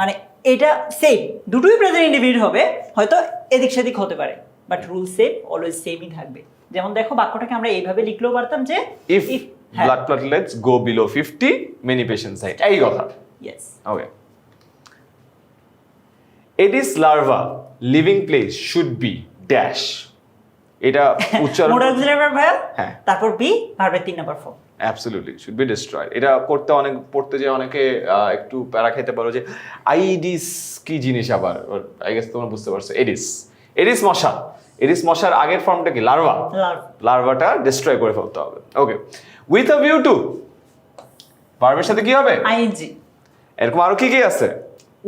মানে এটা সেম, দুটোই প্রেজেন্ট ইনডিফিনিট হবে, হয়তো এদিক সেদিক হতে পারে, বাট রুল সেম, অলওয়েজ সেমই থাকবে। যেমন দেখো বাক্যটাকে আমরা এইভাবে লিখলেও পারতাম যে If blood platelets go below 50, many patients die. এই কথা। Yes, Okay. Aedes larva living place should be dash. এটা উচ্চারণ মোডাল অক্সিলারি ভার্ব ভাইয়া, হ্যাঁ। তারপর বি, ভার্বের 3 number form. Absolutely should be destroyed. এটা পড়তে যে অনেকে একটু প্যারা খেতে পারো যে আইডিস কি জিনিস, আবার আই গেস তোমরা বুঝতে পারছো। এডিস মশা, এডিস মশার আগের ফর্মটা কি? লার্ভা। লার্ভাটা ডিস্ট্রয় করে ফেলতে হবে। ওকে, উইথ আ ভিউ টু ভার্বের সাথে কি হবে? আইএনজি। এরকম আরো কি কি আছে?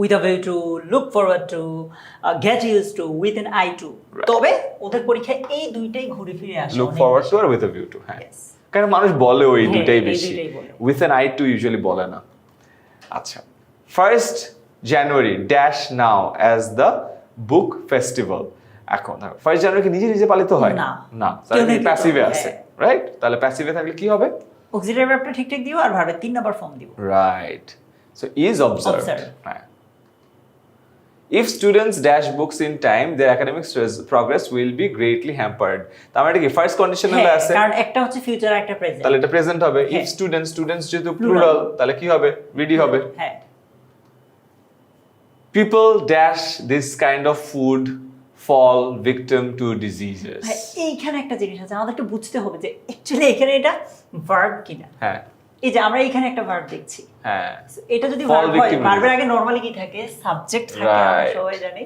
with a view to, look forward to, get used to, with an eye to। তবে ওদের পরীক্ষায় এই দুইটাই ঘুরে ফিরে আসে। লুক ফরওয়ার্ড টু আর উইথ আ ভিউ টু। হ্যাঁ, Yes. কারণ মানুষ বলে ওই হ্যাঁ, দুইটাই এই বেশি, দুইটাই বলে। With an eye to usually বলে না। আচ্ছা, 1st January dash now as the book festival. এখন 1st জানুয়ারি কি নিজে নিজে পালিত হয়? না। না, কেউ না কেউ প্যাসিভে করে, আছে, হ্যাঁ। রাইট? তাহলে প্যাসিভে থাকলে কি হবে? অক্সিলারি ভার্বটা ঠিকঠাক দিও আর ভার্বের 3 নাম্বার ফর্ম দিব। Right, so is observed. Observed. হ্যাঁ। If students dash books in time, their academic progress will be greatly hampered. তার মানে কি ফার্স্ট কন্ডিশনালে হ্যাঁ, আছে, কারণ একটা হচ্ছে ফিউচার একটা প্রেজেন্ট। তাহলে এটা প্রেজেন্ট হবে। হ্যাঁ। ইফ স্টুডেন্টস যেহেতু Plural. প্লুরাল, তাহলে কি হবে? রেডি হবে। হ্যাঁ, People dash this kind of food fall victim to diseases. হ্যাঁ, এইখানে একটা জিনিস আছে আমাদেরকে বুঝতে হবে যে অ্যাকচুয়ালি এখানে এটা ভার্ব কিনা। হ্যাঁ এই যে আমরা এখানে একটা ভার্ব দেখছি, হ্যাঁ, So, এটা যদি Fall ভার্ব হয়, victim ভার্বের আগে নরমালি কি থাকে? সাবজেক্ট থাকে, আমরা Right. সবাই জানি।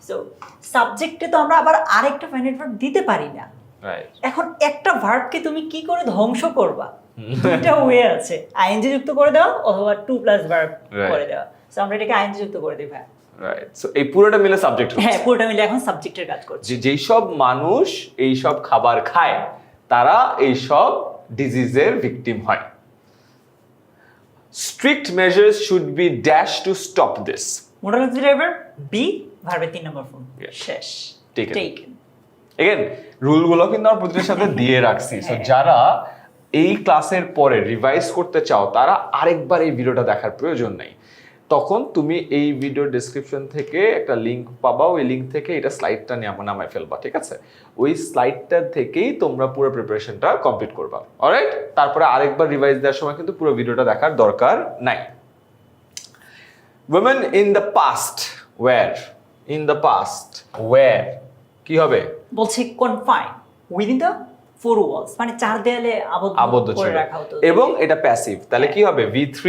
সো সাবজেক্টে তো আমরা আবার আরেকটা ফাইনাইট ভার্ব দিতে পারি না। রাইট। এখন একটা ভার্বকে তুমি কি করে ধ্বংস করবা? দুইটা ওয়ে আছে, আইএনজি যুক্ত করে দেওয়া অথবা 2+ ভার্ব Right. করে দেওয়া। সো আমরা এটাকে আইএনজি যুক্ত করে দিই ভাই। রাইট, সো এই পুরোটা মিলে সাবজেক্ট হচ্ছে। হ্যাঁ, পুরোটা মিলে এখন সাবজেক্টের কাজ করছে। যেই সব মানুষ এই সব খাবার খায় তারা এই সব ডিজিজের ভিকটিম হয়। Strict measures should be dashed to stop this. Modal auxiliary verb be, ভার্বের 3 নাম্বার ফর্ম Yes. শেষ। Taken. টেকেন। এগেন রুলগুলো কিন্তু আমরা প্রতিটার সাথে দিয়ে রাখছি। সো হ্যাঁ। যারা এই ক্লাসের পরে রিভাইজ করতে চাও তারা আরেকবার এই ভিডিওটা দেখার প্রয়োজন নেই। তখন তুমি এই ভিডিওর ডেসক্রিপশন থেকে একটা লিংক পাবা, ওই লিংক থেকে এটা স্লাইডটা নামায় ফেলবা, ঠিক আছে? ওই স্লাইডটা থেকেই তোমরা পুরো প্রিপারেশনটা কমপ্লিট করবা, অলরাইট? তারপরে আরেকবার রিভাইজ দেওয়ার সময় কিন্তু পুরো ভিডিওটা দেখার দরকার নাই। women in the past were, in the past were কি হবে? বলছে কনফাইন উইদিন দ্য 4 ওয়ালস, মানে 4 দেয়ালে আবদ্ধ করে ছিল, রাখা হতো। এবং এটা প্যাসিভ, তাহলে কি হবে? V3।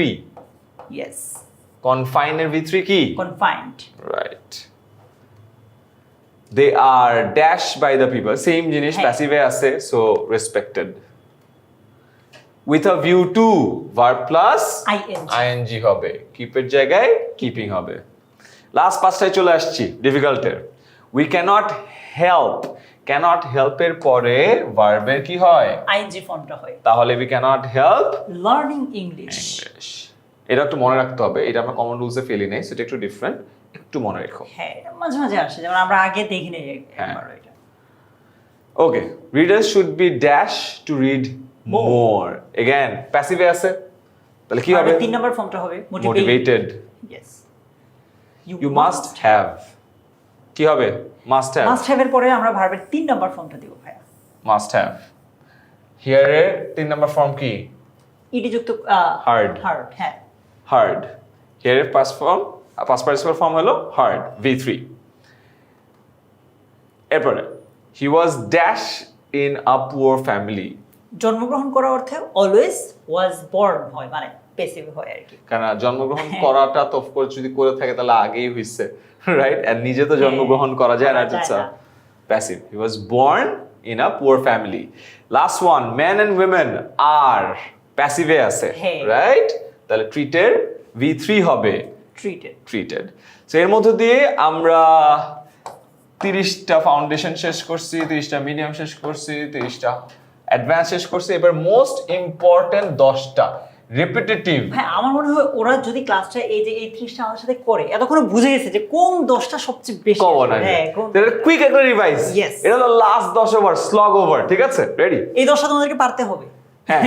ইয়েস, কনফাইনের V3 কি? Confined. Right. they are dashed by the people, same জিনিস হ্যাঁ। প্যাসিভে আছে, so respected. with a view to verb plus ing হবে, keep এর জায়গায় keeping হবে। লাস্ট পাঁচটায় চলে আসছি ডিফিকাল্টের। we cannot help এর পরে ভার্বের কি হয়? আইএনজি ফর্মটা হয়। তাহলে we cannot help learning English. English। এটা একটু মনে রাখতে হবে, এটা আমরা কমন রুলসে ফেলি নাই, সেটা একটু ডিফারেন্ট, একটু মনে রেখো। হ্যাঁ, এটা মাঝে মাঝে আসে, যেমন আমরা আগে দেখি নাই হ্যাঁ। একবার এটা। Okay, readers should be dash to read more. Again প্যাসিভে আছে, তাহলে কি হবে? 3 নাম্বার ফর্মটা হবে motivated. Yes, you must have কি হবে? Must have. মাস্ট হ্যাভ এর পরে আমরা ভার্বের 3 নাম্বার ফর্মটা দিব ভাইয়া। Must have. হিয়ার এর 3 নাম্বার ফর্ম কি? ইডি যুক্ত Heard. হার্ড। হ্যাঁ, হার্ড। হিয়ার এর পাস্ট পার্টিসিপাল ফর্ম হলো হার্ড, V3। এরপরে he was dash in a poor family. জন্মগ্রহণ করা অর্থে অলওয়েজ ওয়াজ বর্ন হয়, মানে প্যাসিভ হয় আর কি। কারণ জন্মগ্রহণ করাটা তো অফকোর্স যদি করে থাকে তাহলে আগেই হইছে, রাইট? আর নিজে তো জন্মগ্রহণ করা যায় না, it's passive. He was born in a poor family. Last one, men and women are প্যাসিভে আছে, হ্যাঁ। রাইট? তাহলে ট্রিটেড V3 হবে, ট্রিটেড। সো এর মধ্য দিয়ে আমরা 30টা ফাউন্ডেশন শেষ করছি, 30টা মিডিয়াম শেষ করছি, 30টা অ্যাডভান্স শেষ করছি। এবার মোস্ট ইম্পর্টেন্ট 10টা রিপিটেটিভ। হ্যাঁ, আমার মনে হয় ওরা যদি ক্লাসটা এই যে এই 30টা আমাদের সাথে করে, এতক্ষণ বুঝে গেছে যে কোন 10টা সবচেয়ে বেশি কমন আসবে। আছে। হ্যাঁ, কোন- এটা কুইক একটা রিভাইজ। Yes. এটা হলো লাস্ট 10 ওভার, স্লগ ওভার, ঠিক আছে? রেডি? এই 10টা তোমাদেরকে পারতে হবে। হ্যাঁ।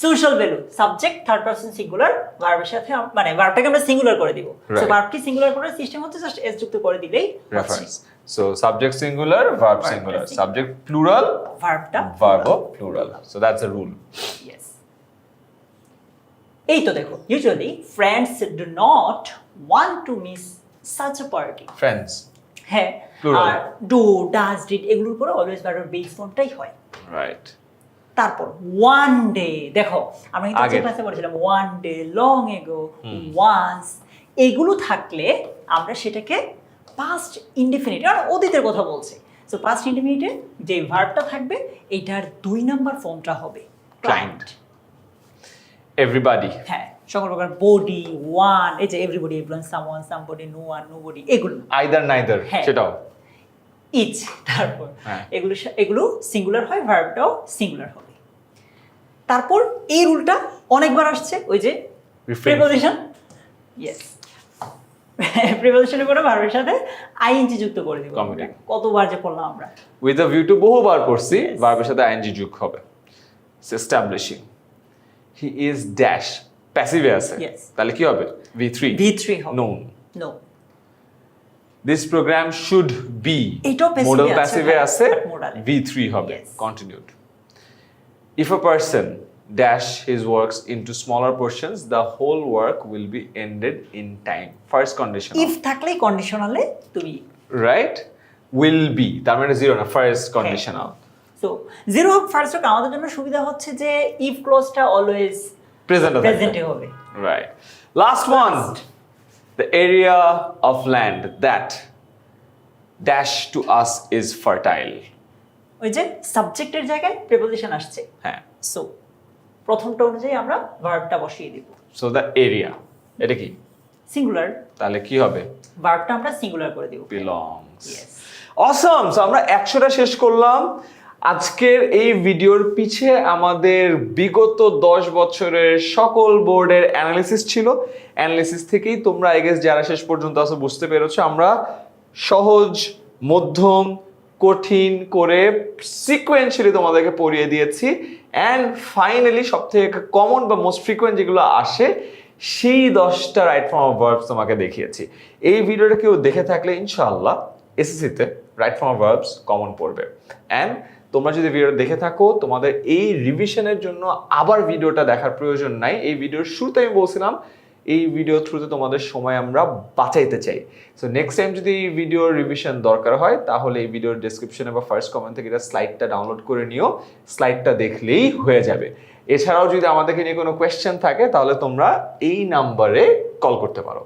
Social value, subject third person singular, ভার্বের সাথে মানে ভার্বটাকে আমরা সিঙ্গুলার করে দিব। So Right. ভার্বকে সিঙ্গুলার করার সিস্টেম হচ্ছে জাস্ট এস যুক্ত করে দিলেই reference. So subject singular, verb Verb singular, singular. Subject plural, ভার্বটা verb plural. So that's a rule. Yes. এই তো দেখো, usually friends do not want to miss such a party. Friends, হ্যাঁ, Plural. আর do, does, did এগুলোর পরে always ভার্বের base ফর্মটাই হয়। রাইট। তারপর ওয়ান ডে, দেখো আমরা কিন্তু আগের। ক্লাসে বলেছিলাম one day, long ago, once, এগুলো থাকলে আমরা সেটাকে পাস্ট ইনডিফিনিট, আর অতীতের কথা বলছি। সো পাস্ট ইনডিফিনিটে যে ভার্বটা থাকবে এটার 2 নাম্বার ফর্মটা হবে Climbed. এভরিবডি, হ্যাঁ সকল প্রকার বডি, ওয়ান, এই যে everybody, everyone, someone, somebody, no one, nobody, এগুলো আইদার নাইদার, হ্যাঁ। সেটাও ইচ, তারপর হ্যাঁ। এগুলো সিঙ্গুলার হয়, ভার্বটাও সিঙ্গুলার হবে। তারপর এই রুলটা অনেকবার আসছে, ওই যে Refrain. প্রিপোজিশন, ইয়েস প্রিপোজিশনের পরে ভার্বের সাথে আইএনজি যুক্ত করে দিব। Comedy. কতবার যে পড়লাম আমরা। উইথ আ ভিউ টু বহুবার পড়ছি, Yes. ভার্বের সাথে আইএনজি যোগ হবে। এস্টাবলিশিং, হি ইজ ড্যাশ, প্যাসিভে আছে, Yes. তাহলে কি হবে? V3 V3 হবে। Known. No, this program should be, এটাও passive মোডাল আছে, প্যাসিভে হ্যাঁ, আছে, but modal এ। V3 হবে। Yes. Continued. If a person dash his works into smaller portions, the whole work will be ended in time. First condition, if থাকলেই কন্ডিশনালে তুমি, right? Will be, তার মানে zero না, ফার্স্ট কন্ডিশনাল। সো জিরো হোক first হোক, আমাদের জন্য সুবিধা হচ্ছে যে ইফ ক্লোজটা অলওয়েজ প্রেজেন্টে হবে। Right. Last one. The area of land that dash to us is fertile. ওই যে সাবজেক্টের জায়গায় প্রিপোজিশন আসছে, হ্যাঁ। সো প্রথমটা অনুযায়ী আমরা ভার্বটা বসিয়ে দিব। So the area, এটা কি? সিঙ্গুলার, তাহলে কি হবে? ভার্বটা আমরা সিঙ্গুলার করে দিব। Belongs. Yes. Awesome. So আমরা 100টা শেষ করলাম। আজকের এই ভিডিওর পিছে আমাদের বিগত 10 বছরের সকল বোর্ডের অ্যানালিসিস ছিল। অ্যানালিসিস থেকেই তোমরা আই গেস যারা শেষ পর্যন্ত আসো বুঝতে পেরেছো, আমরা সহজ, মধ্যম, কঠিন করে সিকোয়েন্সিয়ালি তোমাদেরকে পড়িয়ে দিয়েছি। অ্যান্ড ফাইনালি সব থেকে কমন বা মোস্ট ফ্রিকোয়েন্ট যেগুলো আসে সেই 10টা রাইট ফর্ম অফ ভার্বস তোমাকে দেখিয়েছি। এই ভিডিওটা কেউ দেখে থাকলে ইনশাআল্লাহ এসএসসিতে right form of verbs common পড়বে। অ্যান্ড তোমরা যদি ভিডিওটা দেখে থাকো, তোমাদের এই রিভিশনের জন্য আবার ভিডিওটা দেখার প্রয়োজন নাই। এই ভিডিওর শুরুতে আমি বলছিলাম এই ভিডিও থ্রুতে তোমাদের সময় আমরা বাঁচাইতে চাই। সো নেক্সট টাইম যদি এই ভিডিওর রিভিশন দরকার হয়, তাহলে এই ভিডিওর ডেসক্রিপশনে বা ফার্স্ট কমেন্ট থেকে এটা স্লাইডটা ডাউনলোড করে নিও, স্লাইডটা দেখলেই হয়ে যাবে। এছাড়াও যদি আমাদেরকে নিয়ে কোনো কোয়েশ্চেন থাকে, তাহলে তোমরা এই নাম্বারে কল করতে পারো।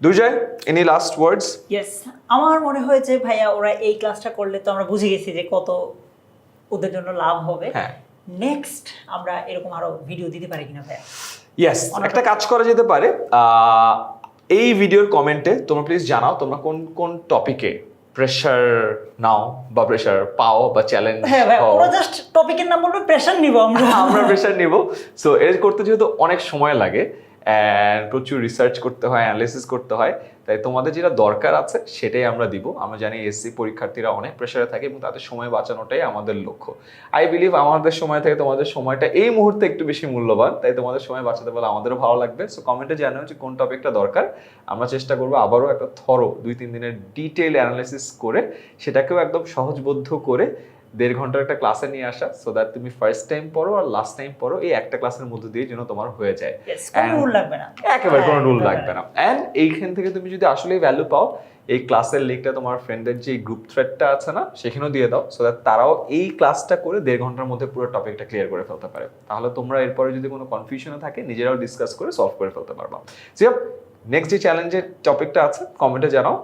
দুর্জয়, এনি লাস্ট ওয়ার্ডস? ইয়েস, আমার মনে হয় যে ভাইয়া ওরা এই ক্লাসটা করলে তো আমরা বুঝে গেছি যে কত ওদের জন্য লাভ হবে। হ্যাঁ। নেক্সট আমরা এরকম আরো ভিডিও দিতে পারি কিনা ভাইয়া? ইয়েস, একটা কাজ করা যেতে পারে। এই ভিডিওর কমেন্টে তোমরা প্লিজ জানাও তোমরা কোন কোন টপিকে প্রেশার নাও বা প্রেশার পাও বা চ্যালেঞ্জ। হ্যাঁ ভাই, ওরা জাস্ট টপিকের নাম বলবে, প্রেশার নিব আমরা। আমরা প্রেশার নিব। সো এর করতে যেহেতু অনেক সময় লাগে অ্যান্ড প্রচুর রিসার্চ করতে হয়, অ্যানালিসিস করতে হয়, তাই তোমাদের যেটা দরকার আছে সেটাই আমরা দিব। আমরা জানি এসসি পরীক্ষার্থীরা অনেক প্রেশারে থাকে এবং তাদের সময় বাঁচানোটাই আমাদের লক্ষ্য। আই বিলিভ আমাদের সময় থেকে তোমাদের সময়টা এই মুহূর্তে একটু বেশি মূল্যবান, তাই তোমাদের সময় বাঁচাতে পারলে আমাদেরও ভালো লাগবে। সো কমেন্টে জানাও যে কোন টপিকটা দরকার। আমরা চেষ্টা করবো আবারও একটা থরো 2-3 দিনের ডিটেইল অ্যানালিসিস করে সেটাকেও একদম সহজবোধ্য করে 1.5 ঘন্টার একটা ক্লাসে নিয়ে আসা, সো দ্যাট তুমি ফার্স্ট টাইম পড়ো আর লাস্ট টাইম পড়ো, এই একটা ক্লাসের মধ্যে দিয়ে যেন তোমার হয়ে যায়। Yes, কোনো রুল লাগবে না, একেবারে কোনো হ্যাঁ, রুল লাগবে না। অ্যান্ড এইখান থেকে তুমি যদি আসলেই ভ্যালু পাও, এই ক্লাসের লিঙ্কটা তোমার ফ্রেন্ডদের যে গ্রুপ থ্রেডটা আছে না, সেখানেও দিয়ে দাও, সো দ্যাট তারাও এই ক্লাসটা করে 1.5 ঘন্টার মধ্যে পুরো টপিকটা ক্লিয়ার করে ফেলতে পারে। তাহলে তোমরা এরপরে যদি কোনো কনফিউশনে থাকে নিজেরাও ডিসকাস করে সলভ করে ফেলতে পারবা। সো নেক্সট যে চ্যালেঞ্জের টপিকটা আছে কমেন্টে জানাও।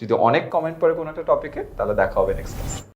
যদি অনেক কমেন্ট পড়ে কোনো একটা টপিকে, তাহলে দেখা হবে নেক্সট ক্লাস।